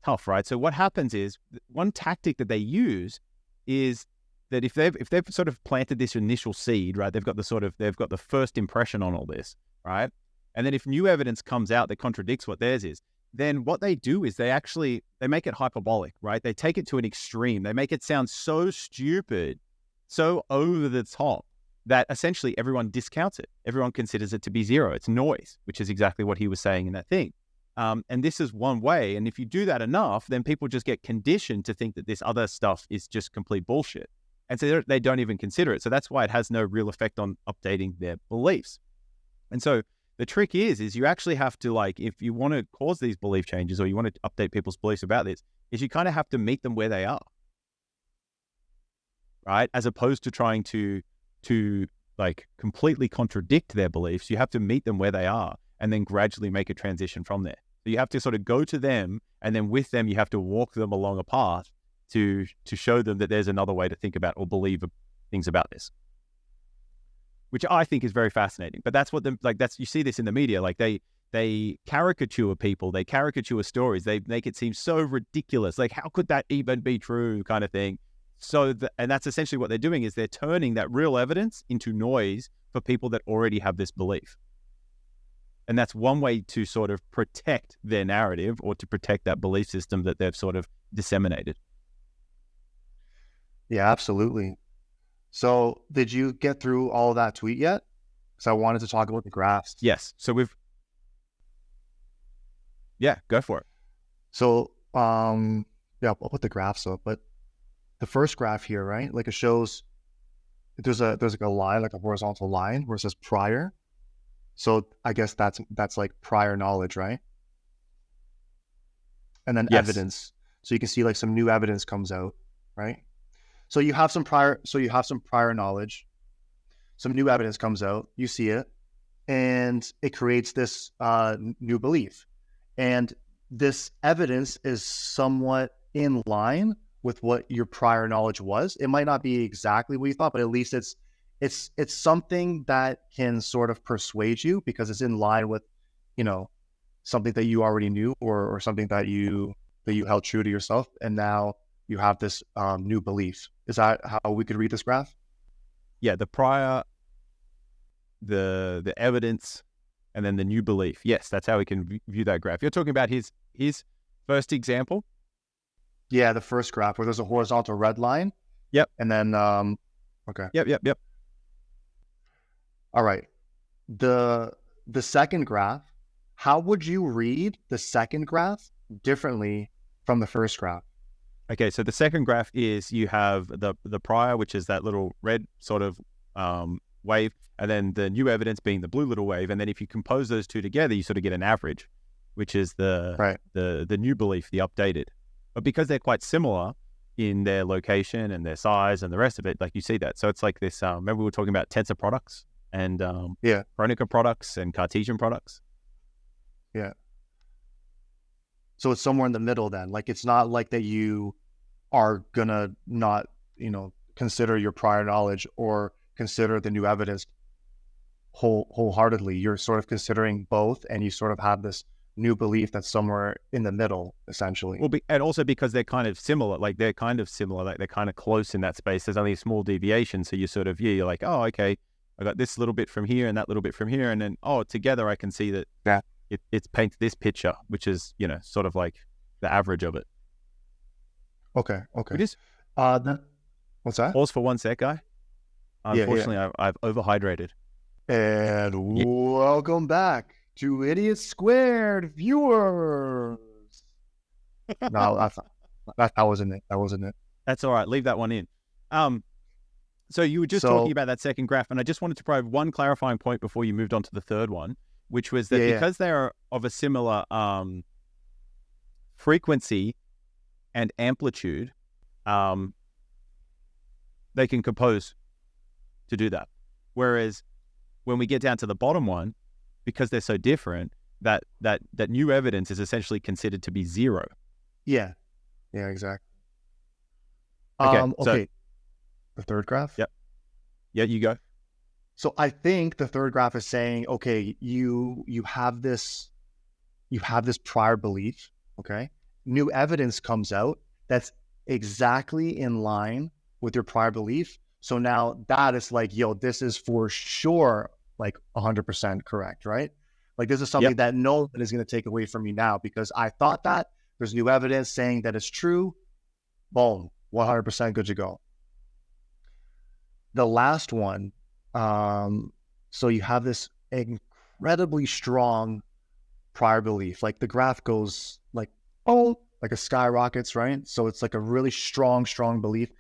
tough, right? So what happens is one tactic that they use is that if they've sort of planted this initial seed, right? They've got the first impression on all this, right? And then if new evidence comes out that contradicts what theirs is, then what they do is they make it hyperbolic, right? They take it to an extreme. They make it sound so stupid, so over the top, that essentially everyone discounts it. Everyone considers it to be zero. It's noise, which is exactly what he was saying in that thing. And this is one way. And if you do that enough, then people just get conditioned to think that this other stuff is just complete bullshit. And so they don't even consider it. So that's why it has no real effect on updating their beliefs. And so the trick is you actually have to, like, if you want to cause these belief changes or you want to update people's beliefs about this, is you kind of have to meet them where they are, right? As opposed to trying to like completely contradict their beliefs. You have to meet them where they are and then gradually make a transition from there. So you have to sort of go to them, and then with them, you have to walk them along a path to show them that there's another way to think about or believe things about this, which I think is very fascinating. But that's what you see this in the media. Like they caricature people, they caricature stories, they make it seem so ridiculous. Like, how could that even be true, kind of thing. And that's essentially what they're doing, is they're turning that real evidence into noise for people that already have this belief. And that's one way to sort of protect their narrative, or to protect that belief system that they've sort of disseminated. Yeah, absolutely. So did you get through all of that tweet yet? Because I wanted to talk about the graphs. Yes. So yeah, go for it. So, yeah, I'll put the graphs up, but the first graph here, right? Like, it shows there's like a line, like a horizontal line where it says prior. So I guess that's like prior knowledge, right? And then Yes. evidence. So you can see like some new evidence comes out, right? So you have some prior knowledge, some new evidence comes out, you see it, and it creates this new belief. And this evidence is somewhat in line with what your prior knowledge was. It might not be exactly what you thought, but at least it's something that can sort of persuade you, because it's in line with, something that you already knew, or something that you held true to yourself, and now you have this new belief. Is that how we could read this graph? Yeah, the prior, the evidence, and then the new belief. Yes, that's how we can view that graph. You're talking about his first example? Yeah, the first graph where there's a horizontal red line. Yep. And then, okay. Yep. All right. The second graph, how would you read the second graph differently from the first graph? Okay, so the second graph is, you have the prior, which is that little red sort of wave, and then the new evidence being the blue little wave. And then if you compose those two together, you sort of get an average, which is the new belief, the updated. But because they're quite similar in their location and their size and the rest of it, like, you see that. So it's like this, remember we were talking about tensor products and Kronecker products and Cartesian products? Yeah. So it's somewhere in the middle then. Like, it's not like that you are gonna not, consider your prior knowledge or consider the new evidence wholeheartedly. You're sort of considering both, and you sort of have this new belief that's somewhere in the middle, essentially. Well, and also because they're kind of similar, like they're kind of close in that space. There's only a small deviation. So you sort of, you're like, oh, okay, I got this little bit from here and that little bit from here. And then, together I can see that it paints this picture, which is, sort of like the average of it. Okay. Then, what's that? Pause for 1 sec, guy. Unfortunately, I've overhydrated. And welcome back to Idiot Squared viewers. No, that wasn't it. That's all right. Leave that one in. So you were just talking about that second graph, and I just wanted to provide one clarifying point before you moved on to the third one, which was that because they are of a similar frequency and amplitude, they can compose to do that. Whereas when we get down to the bottom one, because they're so different, that new evidence is essentially considered to be zero. Yeah, exactly. Okay. So the third graph? Yep. Yeah, you go. So I think the third graph is saying, okay, you have this prior belief, okay? New evidence comes out that's exactly in line with your prior belief. So now that is like, this is for sure like 100% correct, right? Like, this is something that no one is going to take away from you now, because I thought that there's new evidence saying that it's true. Boom, 100% good to go. The last one, so you have this incredibly strong prior belief. Like, the graph goes like a skyrockets, right? So it's like a really strong belief.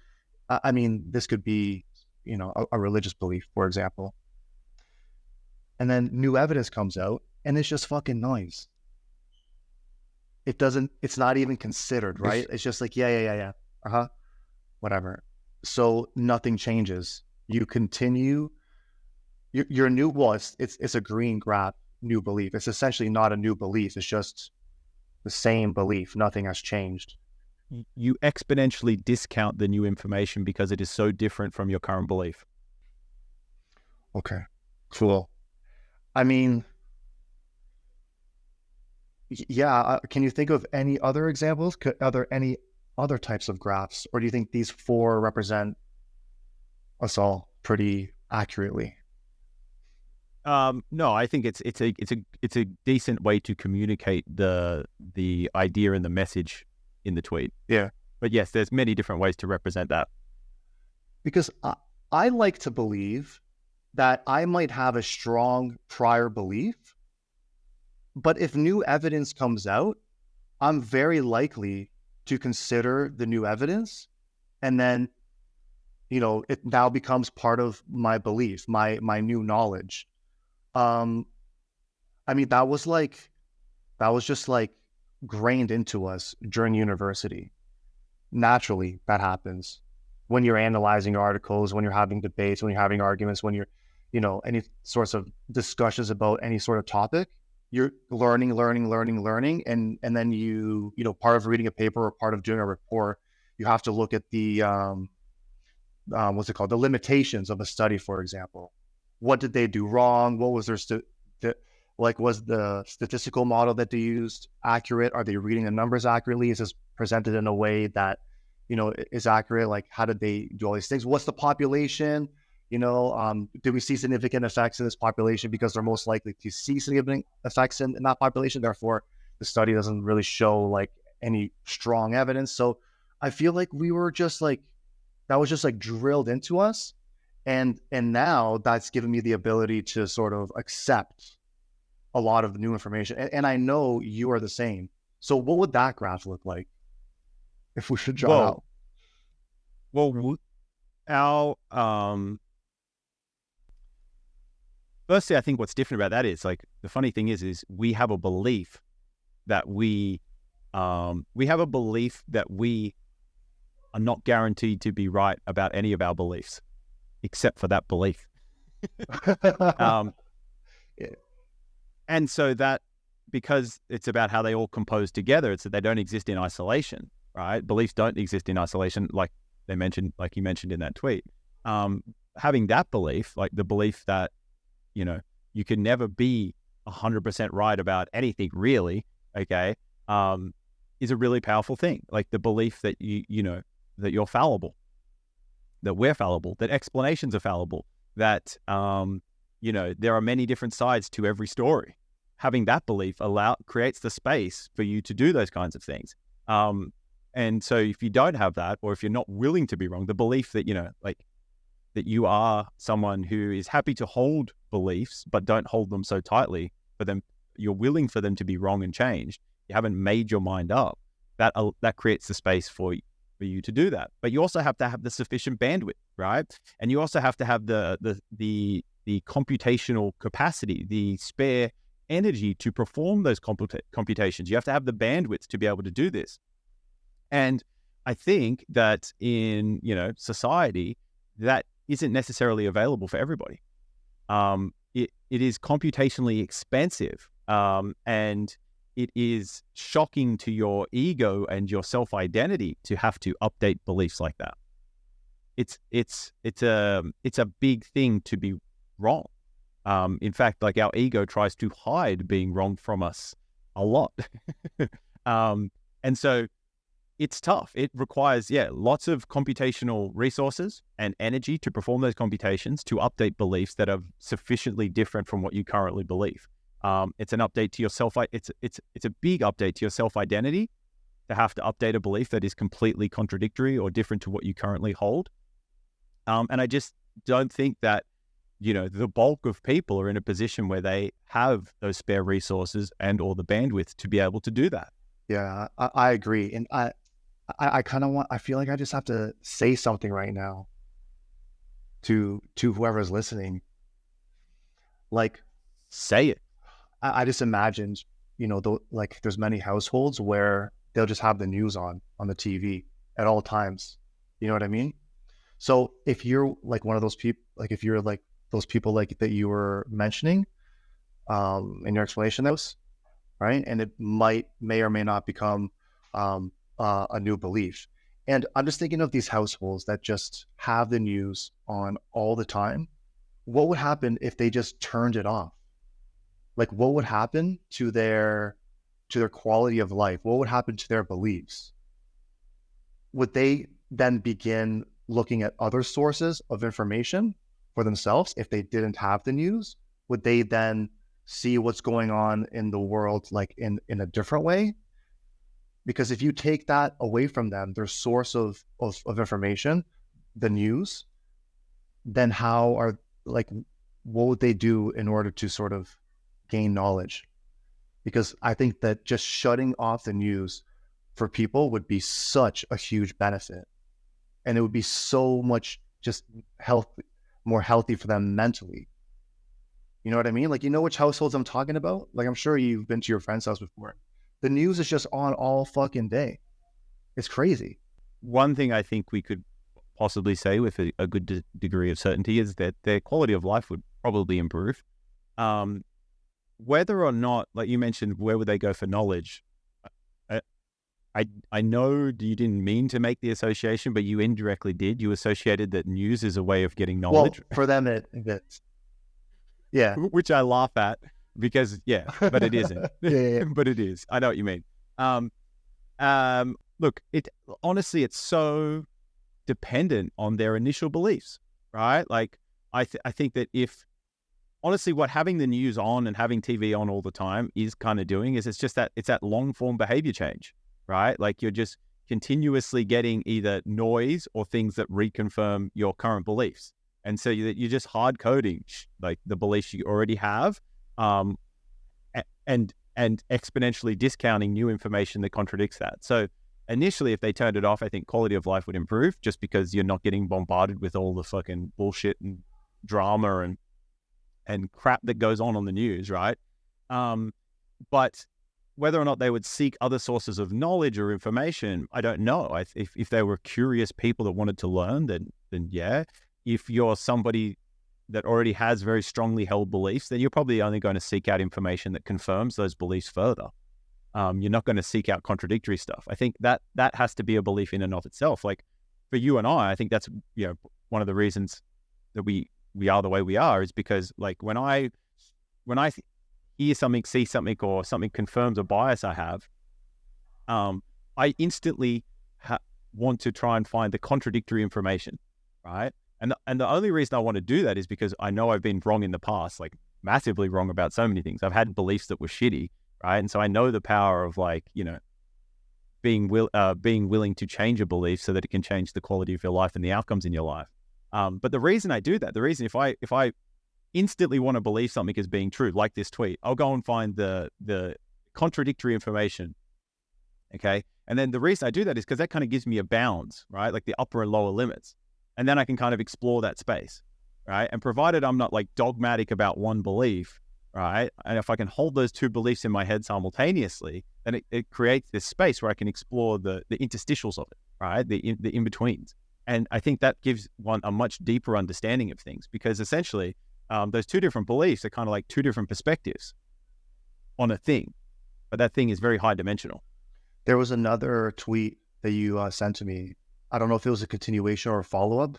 I mean, this could be, a religious belief, for example. And then new evidence comes out, and it's just fucking noise. It's not even considered, right? It's just like, yeah. Whatever. So nothing changes. You continue your new, well, it's a green graph, new belief. It's essentially not a new belief. It's just the same belief. Nothing has changed. You exponentially discount the new information because it is so different from your current belief. Okay, cool. I mean, yeah. Can you think of any other examples? Are there any other types of graphs, or do you think these four represent us all pretty accurately? No, I think it's a decent way to communicate the idea and the message in the tweet. Yeah. But yes, there's many different ways to represent that. Because I like to believe that I might have a strong prior belief, but if new evidence comes out, I'm very likely to consider the new evidence, and then, it now becomes part of my belief, my new knowledge. I mean, that was just like grained into us during university. Naturally, that happens when you're analyzing articles, when you're having debates, when you're having arguments, when you're, any sorts of discussions about any sort of topic. You're learning, and then part of reading a paper or part of doing a report, you have to look at the what's it called, the limitations of a study, for example. What did they do wrong? What was was the statistical model that they used accurate? Are they reading the numbers accurately? Is this presented in a way that, is accurate? Like, how did they do all these things? What's the population? Did we see significant effects in this population because they're most likely to see significant effects in that population? Therefore, the study doesn't really show like any strong evidence. So I feel like we were just like, that was just like drilled into us. And now that's given me the ability to sort of accept a lot of the new information. And I know you are the same. So what would that graph look like if we should draw out? Well, our firstly, I think what's different about that is, like, the funny thing is we have a belief that we are not guaranteed to be right about any of our beliefs, except for that belief. Yeah. And so that, because it's about how they all compose together, it's that they don't exist in isolation, right? Beliefs don't exist in isolation, like you mentioned in that tweet. Having that belief, like the belief that, you can never be 100% right about anything really, okay, is a really powerful thing. Like the belief that that you're fallible, that we're fallible, that explanations are fallible, that there are many different sides to every story. Having that belief creates the space for you to do those kinds of things. And so if you don't have that, or if you're not willing to be wrong, the belief that, that you are someone who is happy to hold beliefs, but don't hold them so tightly for them, you're willing for them to be wrong and changed. You haven't made your mind up. That creates the space for you to do that. But you also have to have the sufficient bandwidth, right? And you also have to have the computational capacity, the spare energy to perform those computations. You have to have the bandwidth to be able to do this. And I think that in, society, that isn't necessarily available for everybody. It is computationally expensive, and it is shocking to your ego and your self-identity to have to update beliefs like that. It's a big thing to be wrong. In fact, like, our ego tries to hide being wrong from us a lot. And so it's tough. It requires, lots of computational resources and energy to perform those computations, to update beliefs that are sufficiently different from what you currently believe. It's an update to yourself. It's a big update to your self-identity to have to update a belief that is completely contradictory or different to what you currently hold. And I just don't think that, the bulk of people are in a position where they have those spare resources and or the bandwidth to be able to do that. Yeah, I agree. And I kind of I feel like I just have to say something right now to whoever's listening. Like, Say it. I just imagined, there's many households where they'll just have the news on the TV at all times. You know what I mean? So if you're like one of those people, like if you're like those people like that you were mentioning in your explanation, those, right? And it may or may not become a new belief. And I'm just thinking of these households that just have the news on all the time. What would happen if they just turned it off? Like, what would happen to their quality of life? What would happen to their beliefs? Would they then begin looking at other sources of information for themselves if they didn't have the news? Would they then see what's going on in the world like in a different way? Because if you take that away from them, their source of information, the news, then what would they do in order to sort of gain knowledge? Because I think that just shutting off the news for people would be such a huge benefit. And it would be so much just more healthy for them mentally. You know what I mean? Like, you know which households I'm talking about? Like, I'm sure you've been to your friend's house before. The news is just on all fucking day. It's crazy. One thing I think we could possibly say with a good degree of certainty is that their quality of life would probably improve. Whether or not, like you mentioned, where would they go for knowledge? I know you didn't mean to make the association, but you indirectly did. You associated that news is a way of getting knowledge. Well, for them, yeah. Which I laugh at because, but it isn't. Yeah. But it is. I know what you mean. Look, honestly, it's so dependent on their initial beliefs, right? Like, I think that honestly, what having the news on and having TV on all the time is kind of doing is it's that long form behavior change, right? Like, you're just continuously getting either noise or things that reconfirm your current beliefs. And so you're just hard coding like the beliefs you already have, and exponentially discounting new information that contradicts that. So initially, if they turned it off, I think quality of life would improve just because you're not getting bombarded with all the fucking bullshit and drama and crap that goes on the news, right? But whether or not they would seek other sources of knowledge or information, I don't know. If they were curious people that wanted to learn, then yeah. If you're somebody that already has very strongly held beliefs, then you're probably only going to seek out information that confirms those beliefs further. You're not going to seek out contradictory stuff. I think that has to be a belief in and of itself. Like, for you and I think that's one of the reasons that we are the way we are is because, like, when I hear something, see something, or something confirms a bias I have, I instantly want to try and find the contradictory information, right? And the only reason I want to do that is because I know I've been wrong in the past, like massively wrong about so many things. I've had beliefs that were shitty, right? And so I know the power of, like, being willing to change a belief so that it can change the quality of your life and the outcomes in your life. But the reason I do that, the reason if I instantly want to believe something as being true, like this tweet, I'll go and find the contradictory information. Okay. And then the reason I do that is because that kind of gives me a bounds, right? Like the upper and lower limits. And then I can kind of explore that space, right? And provided I'm not like dogmatic about one belief, right? And if I can hold those two beliefs in my head simultaneously, then it creates this space where I can explore the interstitials of it, right? The in-betweens. And I think that gives one a much deeper understanding of things, because essentially those two different beliefs are kind of like two different perspectives on a thing, but that thing is very high dimensional. There was another tweet that you sent to me. I don't know if it was a continuation or a follow-up.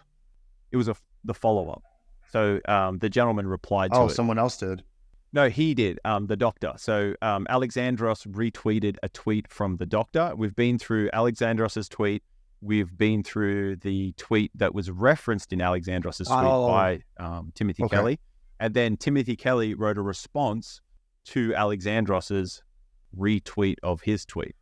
It was the follow-up. So the gentleman replied to it. Oh, someone else did. No, he did, the doctor. So Alexandros retweeted a tweet from the doctor. We've been through Alexandros's tweet. We've been through the tweet that was referenced in Alexandros's tweet by Timothy Kelly. And then Timothy Kelly wrote a response to Alexandros's retweet of his tweet.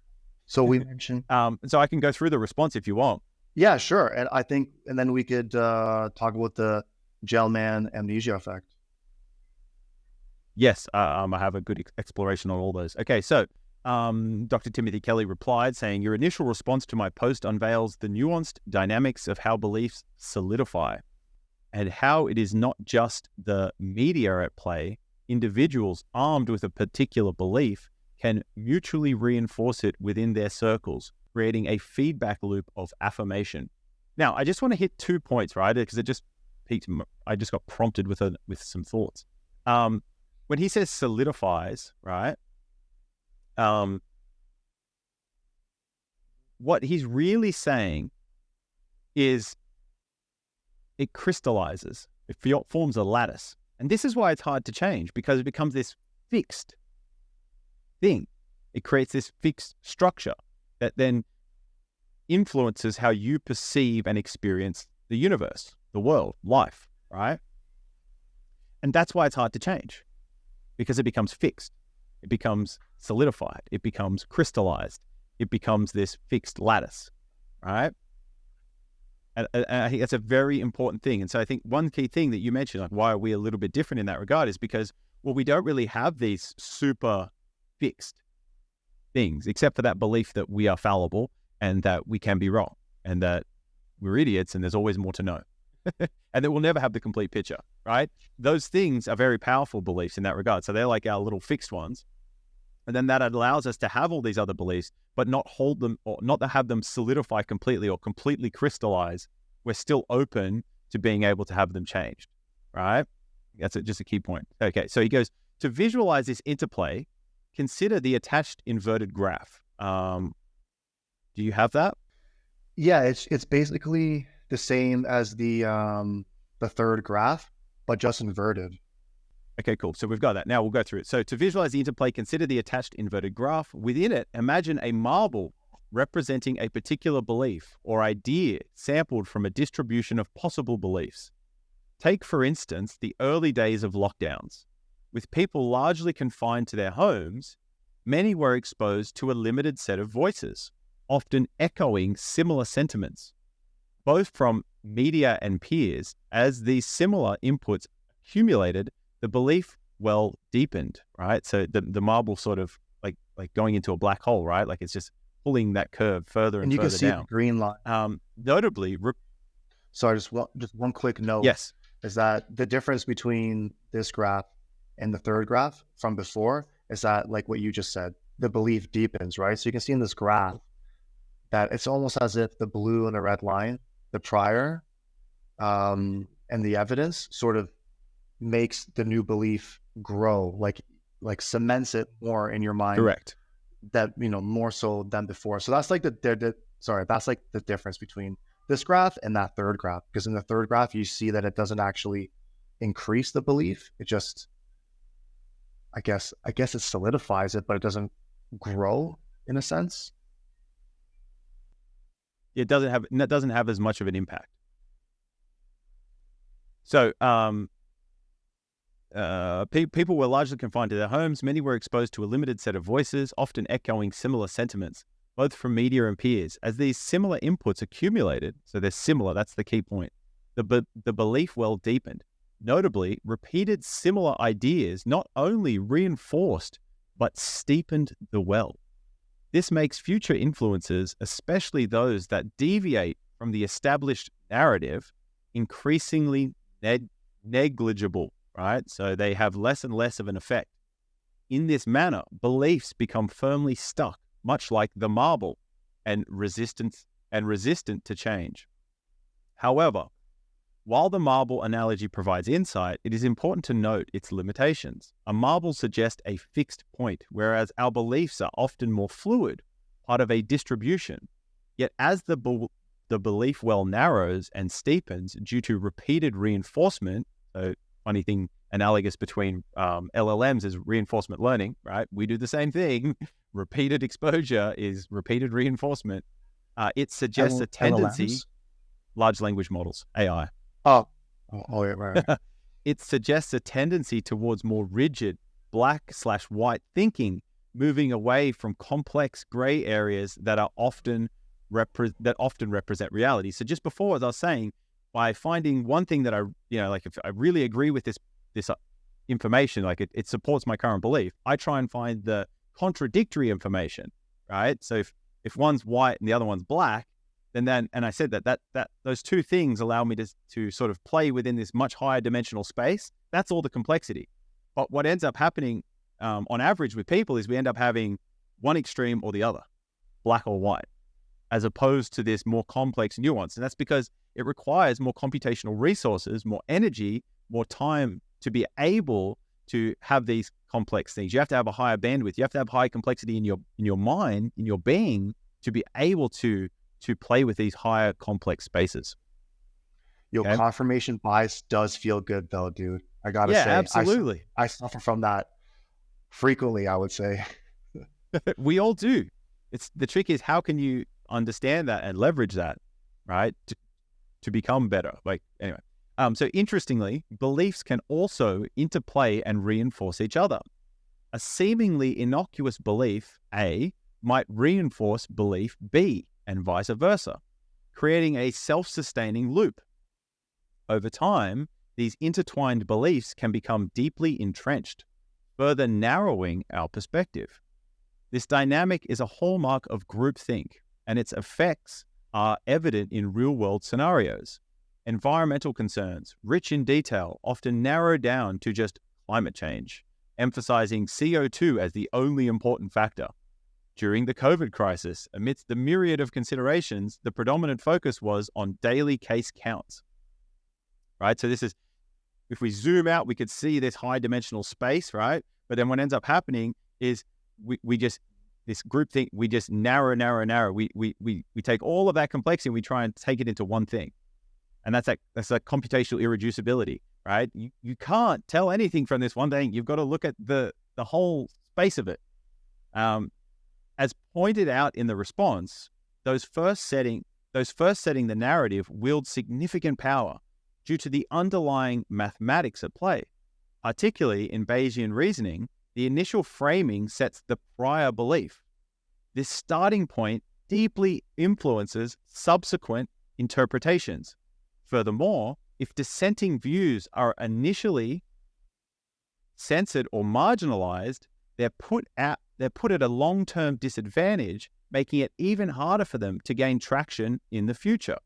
So we mentioned... so I can go through the response if you want. Yeah, sure. And I think, and then we could talk about the gel man amnesia effect. Yes, I have a good exploration on all those. Okay, so Dr. Timothy Kelly replied saying, your initial response to my post unveils the nuanced dynamics of how beliefs solidify and how it is not just the media at play. Individuals armed with a particular belief can mutually reinforce it within their circles, creating a feedback loop of affirmation. Now, I just want to hit 2 points, right? Because it just I just got prompted with some thoughts. When he says solidifies, right? What he's really saying is it crystallizes. It forms a lattice. And this is why it's hard to change, because it becomes this fixed thing. It creates this fixed structure that then influences how you perceive and experience the universe, the world, life, right? And that's why it's hard to change, because it becomes fixed. It becomes solidified. It becomes crystallized. It becomes this fixed lattice, right? And I think that's a very important thing. And so I think one key thing that you mentioned, like why are we a little bit different in that regard, is because, well, we don't really have these super fixed things, except for that belief that we are fallible and that we can be wrong and that we're idiots and there's always more to know. And that we'll never have the complete picture, right? Those things are very powerful beliefs in that regard. So they're like our little fixed ones. And then that allows us to have all these other beliefs, but not hold them, or not to have them solidify completely or completely crystallize. We're still open to being able to have them changed, right? That's just a key point. Okay, so he goes, to visualize this interplay, consider the attached inverted graph. Do you have that? Yeah, it's basically the same as the third graph, but just inverted. Okay, cool. So we've got that. Now we'll go through it. So to visualize the interplay, consider the attached inverted graph. Within it, imagine a marble representing a particular belief or idea sampled from a distribution of possible beliefs. Take, for instance, the early days of lockdowns. With people largely confined to their homes, many were exposed to a limited set of voices, often echoing similar sentiments, both from media and peers. As these similar inputs accumulated, the belief well deepened, right? So the marble sort of like going into a black hole, right? Like it's just pulling that curve further and you further can see down. the green line. Notably, sorry, just one quick note. Yes, is that the difference between this graph and the third graph from before is that, like what you just said, the belief deepens, right? So you can see in this graph that it's almost as if the blue and the red line, the prior and the evidence, sort of makes the new belief grow, like cements it more in your mind. correct. That, more so than before. So that's like that's like the difference between this graph and that third graph. Because in the third graph, you see that it doesn't actually increase the belief. It just, I guess it solidifies it, but it doesn't grow in a sense. It doesn't have as much of an impact. So people were largely confined to their homes. Many were exposed to a limited set of voices, often echoing similar sentiments, both from media and peers. As these similar inputs accumulated, so they're similar, that's the key point, the belief well deepened. Notably, repeated similar ideas not only reinforced, but steepened the well. This makes future influences, especially those that deviate from the established narrative, increasingly negligible. Right? So they have less and less of an effect. In this manner, beliefs become firmly stuck, much like the marble, and resistant to change. However, while the marble analogy provides insight, it is important to note its limitations. A marble suggests a fixed point, whereas our beliefs are often more fluid, part of a distribution. Yet as the belief well narrows and steepens due to repeated reinforcement, so funny thing analogous between LLMs is reinforcement learning, right? We do the same thing. Repeated exposure is repeated reinforcement. It suggests a tendency, LLMs? large language models, AI. Oh, yeah, right. It suggests a tendency towards more rigid black/white thinking, moving away from complex gray areas that are often represent reality. So just before, as I was saying, by finding one thing that if I really agree with this information, like it supports my current belief, I try and find the contradictory information, right? So if one's white and the other one's black, and I said that those two things allow me to sort of play within this much higher dimensional space. That's all the complexity. But what ends up happening on average with people is we end up having one extreme or the other, black or white. as opposed to this more complex nuance. And that's because it requires more computational resources, more energy, more time to be able to have these complex things. You have to have a higher bandwidth. You have to have high complexity in your mind, in your being, to be able to play with these higher complex spaces. Okay? Confirmation bias does feel good though, dude. I gotta say, absolutely. I suffer from that frequently, I would say. We all do. The trick is, how can you understand that and leverage that, right, to become better? Anyway. So interestingly, beliefs can also interplay and reinforce each other. A seemingly innocuous belief A might reinforce belief B, and vice versa, creating a self-sustaining loop. Over time, these intertwined beliefs can become deeply entrenched, further narrowing our perspective. This dynamic is a hallmark of groupthink, and its effects are evident in real-world scenarios. Environmental concerns, rich in detail, often narrow down to just climate change, emphasizing CO2 as the only important factor. During the COVID crisis, amidst the myriad of considerations, the predominant focus was on daily case counts. Right? So this is, if we zoom out, we could see this high dimensional space, right? But then what ends up happening is we just, this group thing, we just narrow. We take all of that complexity and we try and take it into one thing. And that's like computational irreducibility, right? You can't tell anything from this one thing. You've got to look at the whole space of it. As pointed out in the response, those first setting the narrative wield significant power due to the underlying mathematics at play. Particularly in Bayesian reasoning, the initial framing sets the prior belief. This starting point deeply influences subsequent interpretations. Furthermore, if dissenting views are initially censored or marginalized, they're put at a long-term disadvantage, making it even harder for them to gain traction in the future.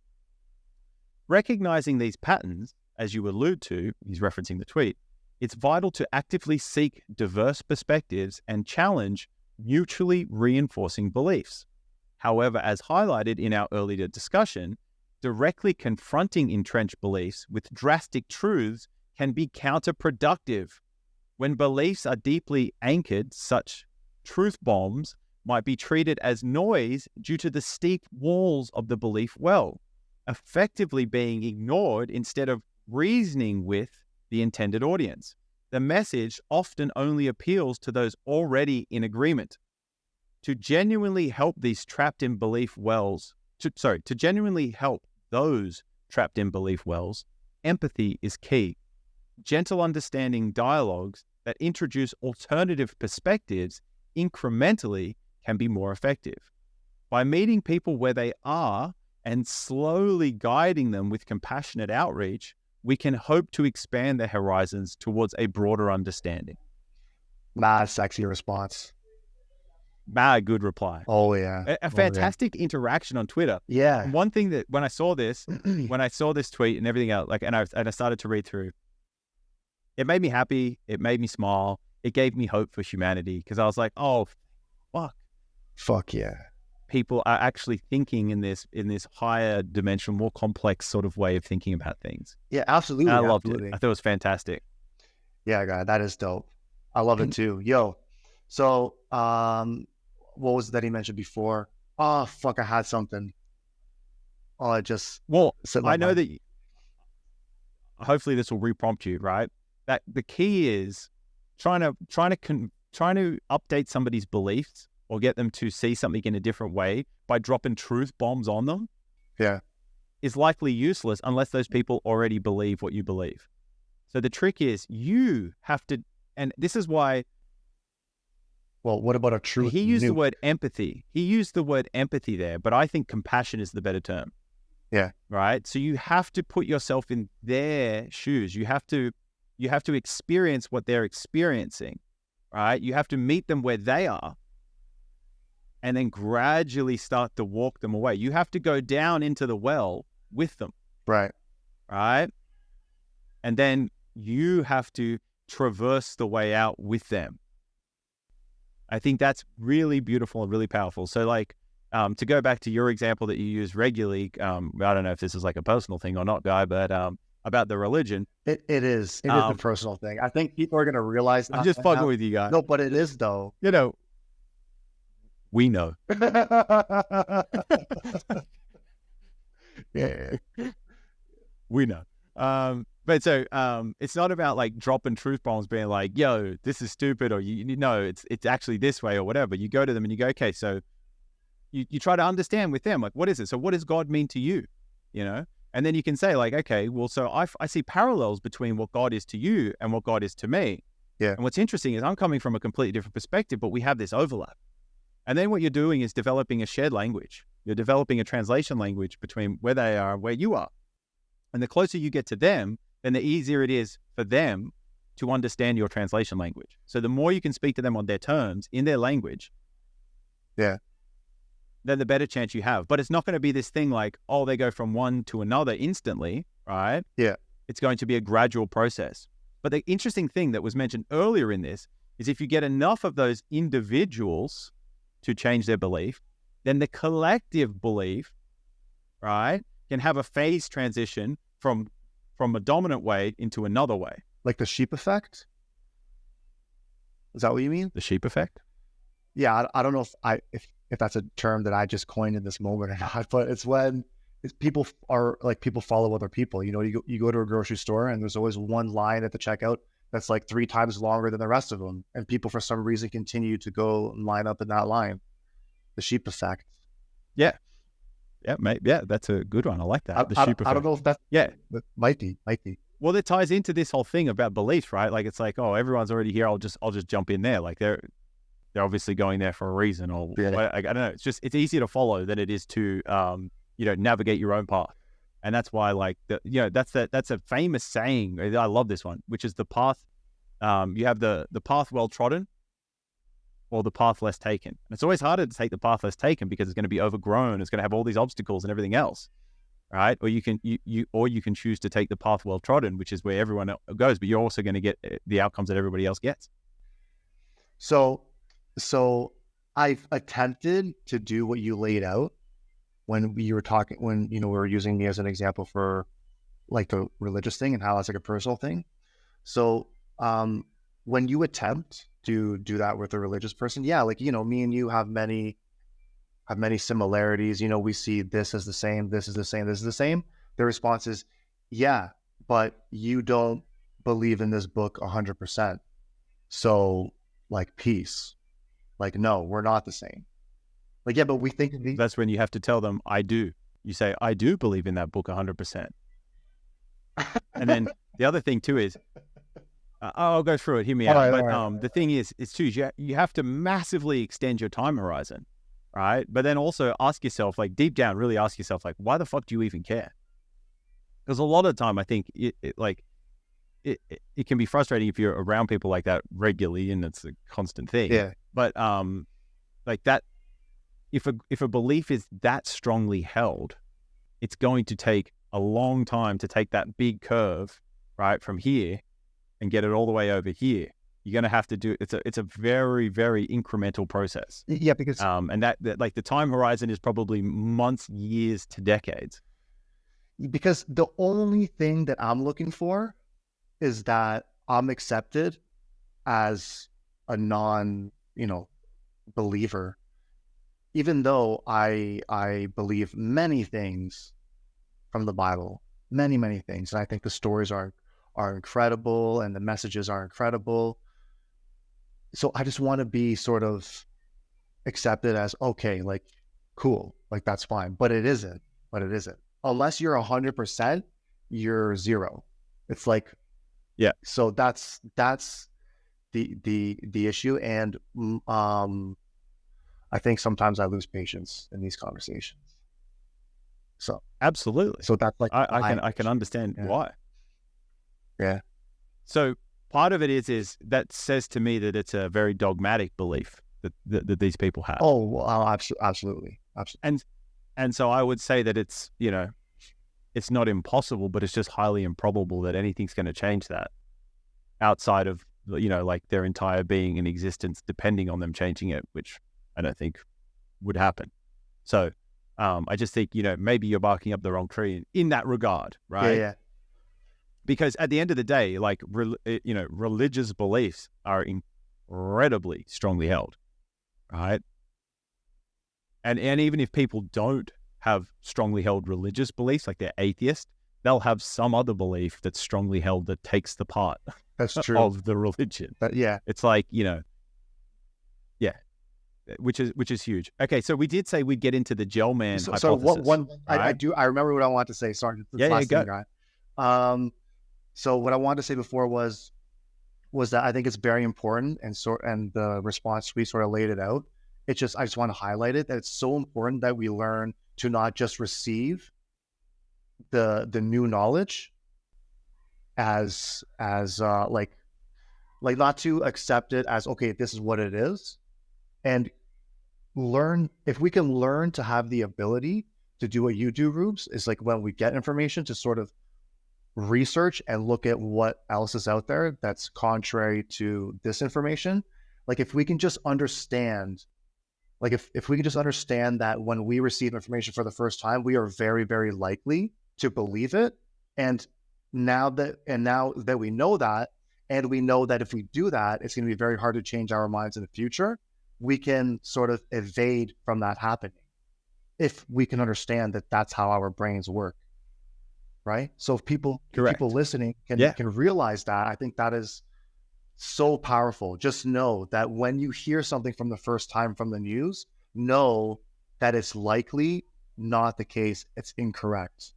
Recognizing these patterns, as you allude to, he's referencing the tweet, it's vital to actively seek diverse perspectives and challenge mutually reinforcing beliefs. However, as highlighted in our earlier discussion, directly confronting entrenched beliefs with drastic truths can be counterproductive. When beliefs are deeply anchored, such truth bombs might be treated as noise due to the steep walls of the belief well, effectively being ignored instead of reasoning with the intended audience. The message often only appeals to those already in agreement. To genuinely help these trapped in belief wells, to genuinely help those trapped in belief wells, empathy is key. Gentle understanding dialogues that introduce alternative perspectives incrementally can be more effective. By meeting people where they are and slowly guiding them with compassionate outreach, we can hope to expand their horizons towards a broader understanding. Sexy response. Good reply. Oh yeah. A fantastic interaction on Twitter. Yeah. And one thing that when I saw this tweet and everything else, and I started to read through, it made me happy. It made me smile. It gave me hope for humanity, because I was like, oh, fuck yeah. People are actually thinking in this higher dimension, more complex sort of way of thinking about things. Yeah, absolutely. And I loved it. I thought it was fantastic. Yeah, God, that is dope. I love it too. Yo, so what was it that he mentioned before? Oh fuck, I had something. Oh, I just I know that hopefully this will reprompt you, right? That the key is trying to update somebody's beliefs or get them to see something in a different way by dropping truth bombs on them. Yeah. Is likely useless unless those people already believe what you believe. So the trick is you have to, and this is why. Well, what about a truth? He used the word empathy. He used the word empathy there, but I think compassion is the better term. Yeah. Right. So you have to put yourself in their shoes. You have to experience what they're experiencing. Right. You have to meet them where they are, and then gradually start to walk them away. You have to go down into the well with them. Right. Right. And then you have to traverse the way out with them. I think that's really beautiful and really powerful. So like, To go back to your example that you use regularly, I don't know if this is like a personal thing or not, Guy, but about the religion. It is a personal thing. I think people are going to realize I'm that just fucking now. with you, Guy. No, but it is though. You know, we know. Yeah. We know. But so it's not about like dropping truth bombs, being like, "Yo, this is stupid," or you know, it's actually this way or whatever. You go to them and you go, "Okay, so you try to understand with them, like, what is it? So what does God mean to you? You know?" And then you can say like, "Okay, well, so I see parallels between what God is to you and what God is to me." Yeah. And what's interesting is I'm coming from a completely different perspective, but we have this overlap. And then what you're doing is developing a shared language. You're developing a translation language between where they are and where you are. And the closer you get to them, then the easier it is for them to understand your translation language. So the more you can speak to them on their terms, in their language, Yeah. then the better chance you have. But it's not going to be this thing like, oh, they go from one to another instantly, right? Yeah. It's going to be a gradual process. But the interesting thing that was mentioned earlier in this is if you get enough of those individuals to change their belief, then the collective belief, right, can have a phase transition from a dominant way into another way. Like the sheep effect? Is that what you mean? The sheep effect? Yeah, I don't know if that's a term that I just coined in this moment or not, but it's when people follow other people. You know, you go to a grocery store and there's always one line at the checkout that's like 3 times longer than the rest of them, and people for some reason continue to go and line up in that line. The sheep effect. Yeah. Yeah, mate. Yeah, that's a good one. I like that. The sheep effect. I don't know if that's... Yeah. Might be. Well, it ties into this whole thing about beliefs, right? Like, it's like, oh, everyone's already here. I'll just jump in there. Like, they're obviously going there for a reason, or I don't know. It's easier to follow than it is to navigate your own path. And that's why, like, that's a famous saying. I love this one, which is the path. You have the path well trodden, or the path less taken. And it's always harder to take the path less taken because it's going to be overgrown. It's going to have all these obstacles and everything else, right? Or you can choose to take the path well trodden, which is where everyone goes, but you're also going to get the outcomes that everybody else gets. So I've attempted to do what you laid out when you were talking, when, we were using me as an example for like the religious thing and how it's like a personal thing. So when you attempt to do that with a religious person, yeah, like, me and you have many similarities. We see this as the same, this is the same, this is the same. The response is, yeah, but you don't believe in this book 100%. So, like, peace. Like, no, we're not the same. Like, yeah, but we think that's when you have to tell them, I do. You say, I do believe in that book 100%. And then the other thing too is, I'll go through it. Hear me out. Right. The thing is, it's too, you have to massively extend your time horizon, right? But then also ask yourself, like, deep down, really ask yourself, like, why the fuck do you even care? Because a lot of the time, I think it can be frustrating if you're around people like that regularly, and it's a constant thing. Yeah. But like that, if a belief is that strongly held, it's going to take a long time to take that big curve, right, from here and get it all the way over here. You're going to have to do, it's a very, very incremental process. Yeah, because and that like the time horizon is probably months, years to decades. Because the only thing that I'm looking for is that I'm accepted as a non, believer, even though I believe many things from the Bible, many, many things. And I think the stories are incredible and the messages are incredible. So I just want to be sort of accepted as, okay, like, cool, like, that's fine. But it isn't. Unless you're 100%, you're zero. It's like, yeah. So that's the issue. And I think sometimes I lose patience in these conversations. So absolutely. So that's like, I can understand why. Yeah. So part of it is that says to me that it's a very dogmatic belief that these people have. Oh, well, absolutely. And so I would say that it's, it's not impossible, but it's just highly improbable that anything's going to change that outside of, like their entire being and existence, depending on them changing it, which I don't think would happen. So I just think, maybe you're barking up the wrong tree in that regard, right? Yeah. Because at the end of the day, like, religious beliefs are incredibly strongly held, right? And even if people don't have strongly held religious beliefs, like they're atheist, they'll have some other belief that's strongly held that takes the part That's true. of the religion. Yeah. It's like, yeah, which is huge. Okay, so we did say we'd get into the gel man hypothesis. So I remember what I wanted to say. Sorry, last thing, guy. So what I wanted to say before was that I think it's very important, and the response we sort of laid it out. I just want to highlight it, that it's so important that we learn to not just receive the new knowledge as like not to accept it as, okay, this is what it is, and if we can learn to have the ability to do what you do, Rubes, is like when we get information to sort of research and look at what else is out there that's contrary to this information. Like if we can just understand, if we can just understand that when we receive information for the first time, we are very, very likely to believe it. And now that we know that, and we know that if we do that, it's going to be very hard to change our minds in the future, we can sort of evade from that happening if we can understand that that's how our brains work. Right. So if people listening can realize that, I think that is so powerful. Just know that when you hear something from the first time from the news, know that it's likely not the case. It's incorrect.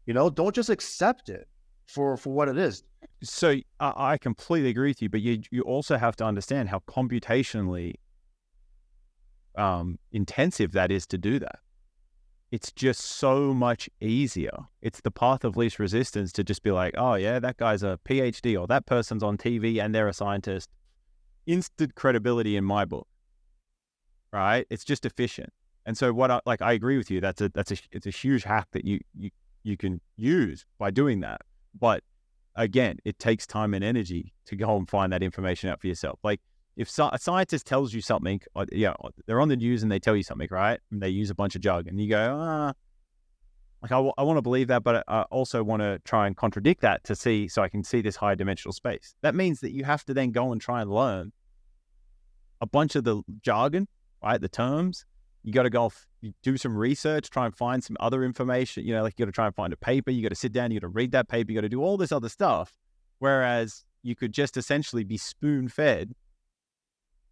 Don't just accept it for what it is. So I completely agree with you, but you also have to understand how computationally intensive that is to do that. It's just so much easier. It's the path of least resistance to just be like, oh yeah, that guy's a PhD, or that person's on TV and they're a scientist. Instant credibility in my book, right? It's just efficient. And so I agree with you. It's a huge hack that you can use by doing that. But again, it takes time and energy to go and find that information out for yourself. Like if a scientist tells you something, they're on the news and they tell you something, right? And they use a bunch of jargon, and you go, I want to believe that, but I also want to try and contradict that so I can see this higher dimensional space. That means that you have to then go and try and learn a bunch of the jargon, right? The terms. You got to go do some research, try and find some other information. You got to try and find a paper. You got to sit down. You got to read that paper. You got to do all this other stuff. Whereas you could just essentially be spoon-fed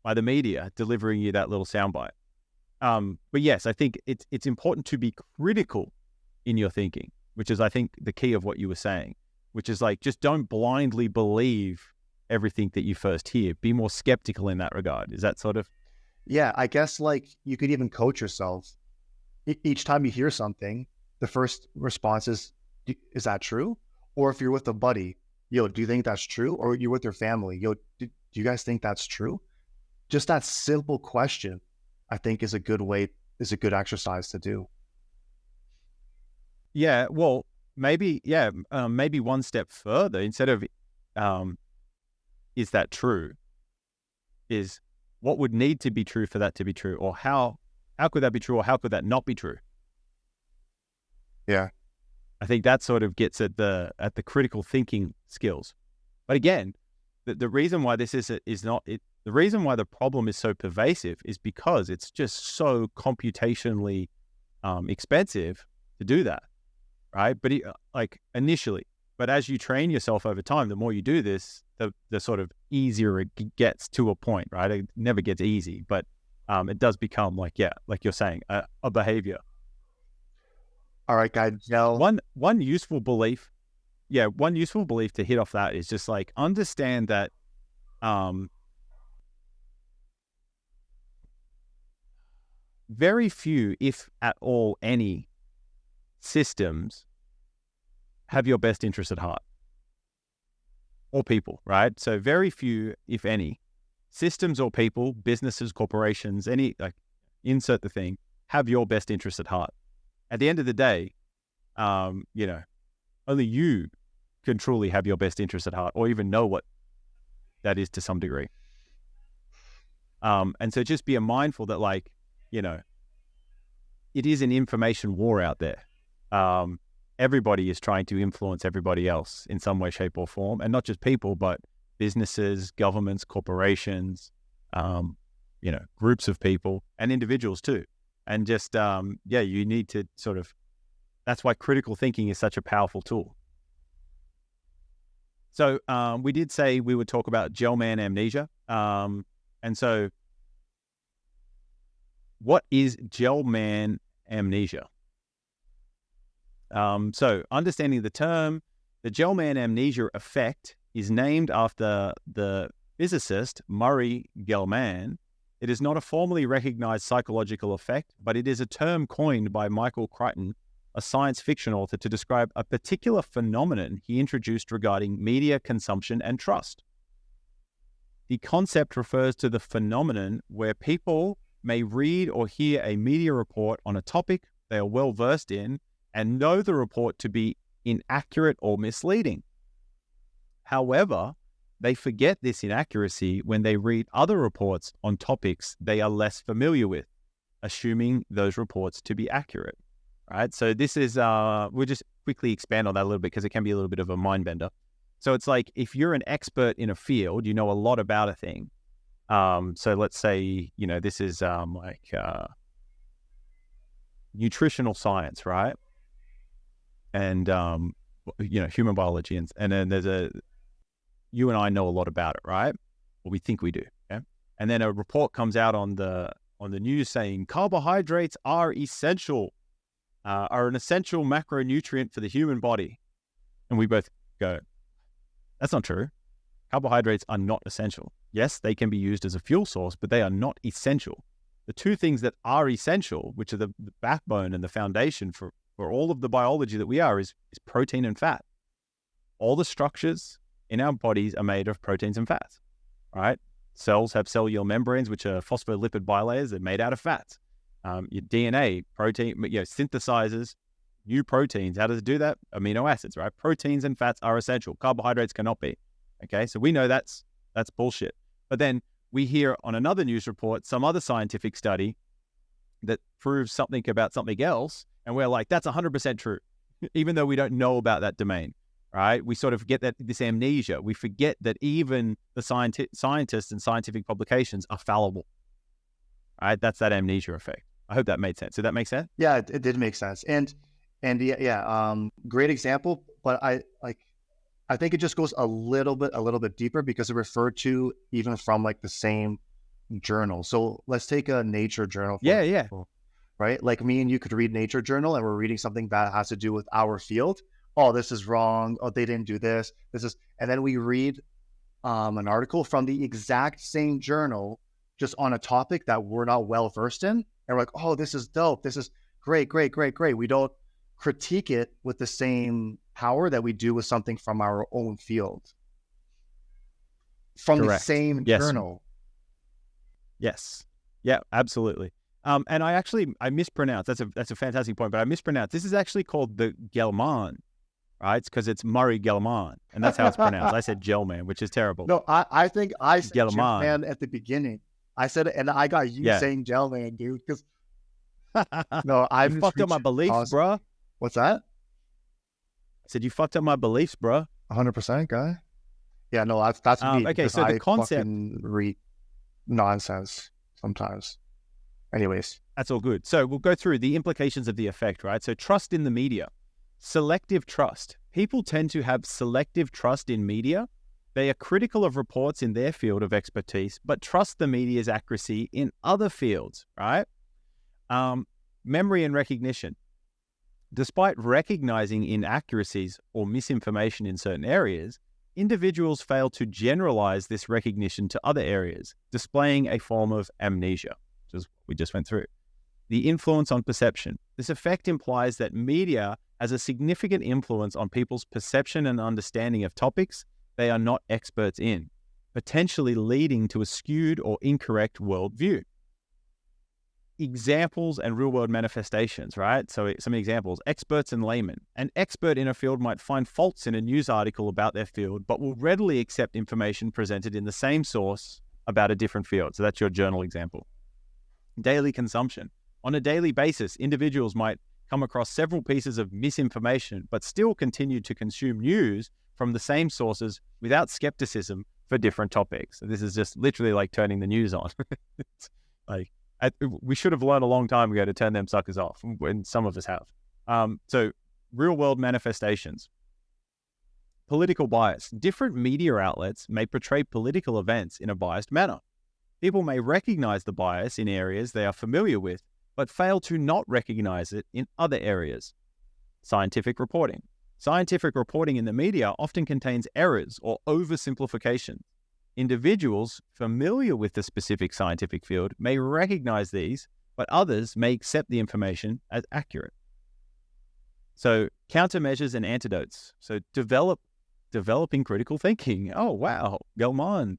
by the media delivering you that little soundbite. But yes, I think it's important to be critical in your thinking, which is, I think, the key of what you were saying, which is like, just don't blindly believe everything that you first hear. Be more skeptical in that regard. Is that sort of? Yeah, I guess like you could even coach yourself. Each time you hear something, the first response is that true? Or if you're with a buddy, do you think that's true? Or you're with your family, do you guys think that's true? Just that simple question, I think, is a good exercise to do. Yeah, well, maybe one step further, instead of is that true, is what would need to be true for that to be true, or how could that be true, or how could that not be true? Yeah, I think that sort of gets at the critical thinking skills. But again, the reason why the reason why the problem is so pervasive is because it's just so computationally expensive to do that, right? But initially, but as you train yourself over time, the more you do this, the sort of easier it gets to a point, right? It never gets easy, but it does become like you're saying, a behavior. All right, guys. Now, one useful belief to hit off that is just like, understand that very few, if at all any, systems have your best interest at heart. Or people, right? So very few, if any, systems or people, businesses, corporations, insert the thing, have your best interest at heart. At the end of the day, only you can truly have your best interest at heart, or even know what that is to some degree. And so just be mindful that it is an information war out there. Everybody is trying to influence everybody else in some way, shape, or form, and not just people, but businesses, governments, corporations, groups of people, and individuals too. And just you need to sort of. That's why critical thinking is such a powerful tool. So we did say we would talk about gel man amnesia, and so what is gel man amnesia? So understanding the term, the Gell-Mann amnesia effect is named after the physicist Murray Gell-Mann. It is not a formally recognized psychological effect, but it is a term coined by Michael Crichton, a science fiction author, to describe a particular phenomenon he introduced regarding media consumption and trust. The concept refers to the phenomenon where people may read or hear a media report on a topic they are well versed in and know the report to be inaccurate or misleading. However, they forget this inaccuracy when they read other reports on topics they are less familiar with, assuming those reports to be accurate. Right? So this is, we'll just quickly expand on that a little bit because it can be a little bit of a mind bender. So it's like if you're an expert in a field, you know a lot about a thing. So let's say, this is nutritional science, right? And, human biology. And then you and I know a lot about it, right? Or we think we do. Yeah? And then a report comes out on the news saying carbohydrates are an essential macronutrient for the human body. And we both go, that's not true. Carbohydrates are not essential. Yes, they can be used as a fuel source, but they are not essential. The two things that are essential, which are the backbone and the foundation for all of the biology that we are, is protein and fat. All the structures in our bodies are made of proteins and fats, right? Cells have cellular membranes, which are phospholipid bilayers. They're made out of fats. Your DNA, protein, synthesizes new proteins. How does it do that? Amino acids, right? Proteins and fats are essential. Carbohydrates cannot be. Okay, so we know that's bullshit. But then we hear on another news report some other scientific study that proves something about something else, and we're like, that's 100% true, even though we don't know about that domain, right? We sort of get this amnesia. We forget that even the scientists and scientific publications are fallible, right? That's that amnesia effect. I hope that made sense. Did that make sense? Yeah, it did make sense. And great example. But I think it just goes a little bit deeper because it referred to even from like the same journal. So let's take a nature journal. For example, right? Like me and you could read nature journal and we're reading something that has to do with our field. Oh, this is wrong. Oh, they didn't do this. And then we read an article from the exact same journal, just on a topic that we're not well versed in. And we're like, oh, this is dope. This is great. We don't critique it with the same power that we do with something from our own field. From Correct. The same journal. Yes. Yeah, absolutely. And I mispronounced. That's a fantastic point, but I mispronounced. This is actually called the Gell-Mann, right? It's because it's Murray Gell-Mann, and that's how it's pronounced. I said Gell-Man, which is terrible. No, I think I said Gell-Mann. Gell-Man at the beginning. I said it, and I got you saying Gell-Man, dude. Because no, I fucked up my beliefs, bro. What's that? I said you fucked up my beliefs, bro. 100%, guy. Yeah, no, that's me. Okay, so the concept read nonsense sometimes. Anyways, that's all good. So we'll go through the implications of the effect, right? So trust in the media, selective trust. People tend to have selective trust in media. They are critical of reports in their field of expertise, but trust the media's accuracy in other fields, right? Memory and recognition. Despite recognizing inaccuracies or misinformation in certain areas, individuals fail to generalize this recognition to other areas, displaying a form of amnesia, which is what we just went through. The influence on perception. This effect implies that media has a significant influence on people's perception and understanding of topics they are not experts in, potentially leading to a skewed or incorrect worldview. Examples and real-world manifestations, right? So some examples, experts and laymen. An expert in a field might find faults in a news article about their field, but will readily accept information presented in the same source about a different field. So that's your journal example. Daily consumption. On a daily basis, individuals might come across several pieces of misinformation, but still continue to consume news from the same sources without skepticism for different topics. So this is just literally like turning the news on. It's like, we should have learned a long time ago to turn them suckers off, and some of us have. So real world manifestations. Political bias. Different media outlets may portray political events in a biased manner. People may recognize the bias in areas they are familiar with, but fail to not recognize it in other areas. Scientific reporting. Scientific reporting in the media often contains errors or oversimplifications. Individuals familiar with the specific scientific field may recognize these, but others may accept the information as accurate. So countermeasures and antidotes. So developing critical thinking. Oh, wow. Gelman.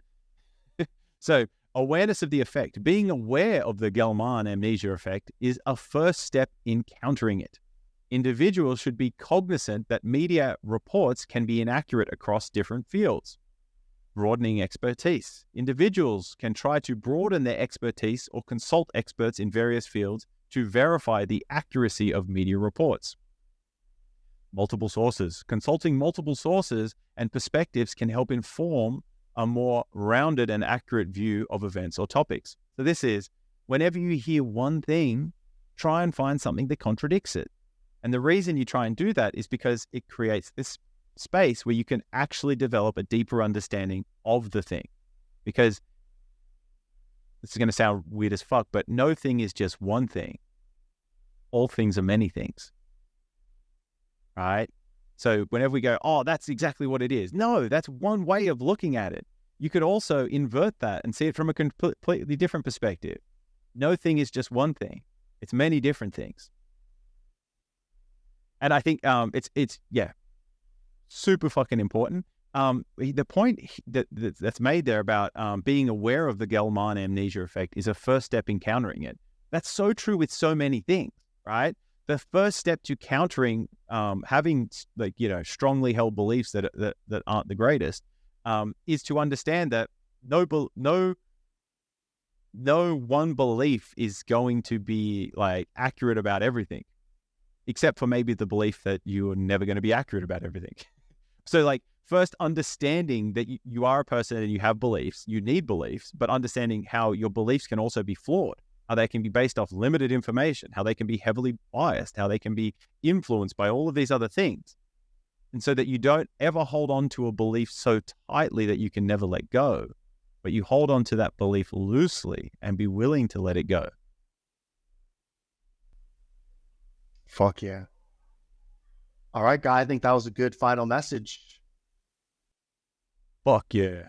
So awareness of the effect. Being aware of the Gelman amnesia effect is a first step in countering it. Individuals should be cognizant that media reports can be inaccurate across different fields. Broadening expertise. Individuals can try to broaden their expertise or consult experts in various fields to verify the accuracy of media reports. Multiple sources. Consulting multiple sources and perspectives can help inform a more rounded and accurate view of events or topics. So this is, whenever you hear one thing, try and find something that contradicts it. And the reason you try and do that is because it creates this space where you can actually develop a deeper understanding of the thing. Because this is going to sound weird as fuck, but no thing is just one thing. All things are many things. Right? So whenever we go, oh, that's exactly what it is. No, that's one way of looking at it. You could also invert that and see it from a completely different perspective. No thing is just one thing. It's many different things. And I think it's super fucking important. The point that's made there about being aware of the Gelman amnesia effect is a first step in countering it. That's so true with so many things, right? The first step to countering having strongly held beliefs that aren't the greatest is to understand that no one belief is going to be like accurate about everything, except for maybe the belief that you're never going to be accurate about everything. So like first understanding that you are a person and you have beliefs, you need beliefs, but understanding how your beliefs can also be flawed, how they can be based off limited information, how they can be heavily biased, how they can be influenced by all of these other things. And so that you don't ever hold on to a belief so tightly that you can never let go, but you hold on to that belief loosely and be willing to let it go. Fuck yeah. All right, guy. I think that was a good final message. Fuck yeah.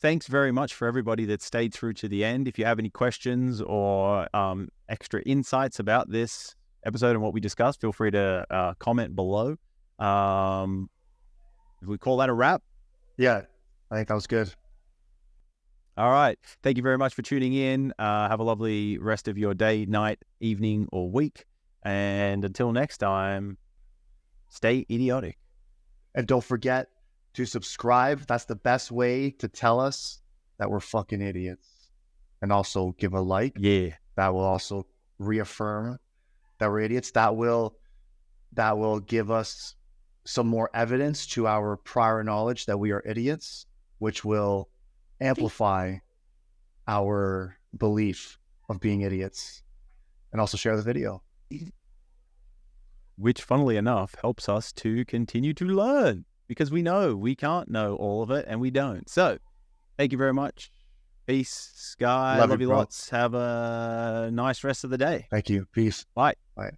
Thanks very much for everybody that stayed through to the end. If you have any questions or extra insights about this episode and what we discussed, feel free to comment below. If we call that a wrap? Yeah, I think that was good. All right. Thank you very much for tuning in. Have a lovely rest of your day, night, evening, or week. And until next time, stay idiotic. And don't forget to subscribe. That's the best way to tell us that we're fucking idiots. And also give a like. Yeah. That will also reaffirm that we're idiots. That will give us some more evidence to our prior knowledge that we are idiots, which will amplify our belief of being idiots. And also share the video. Which, funnily enough, helps us to continue to learn, because we know we can't know all of it, and we don't. So, thank you very much. Peace, Sky. Love you lots. Have a nice rest of the day. Thank you. Peace. Bye. Bye.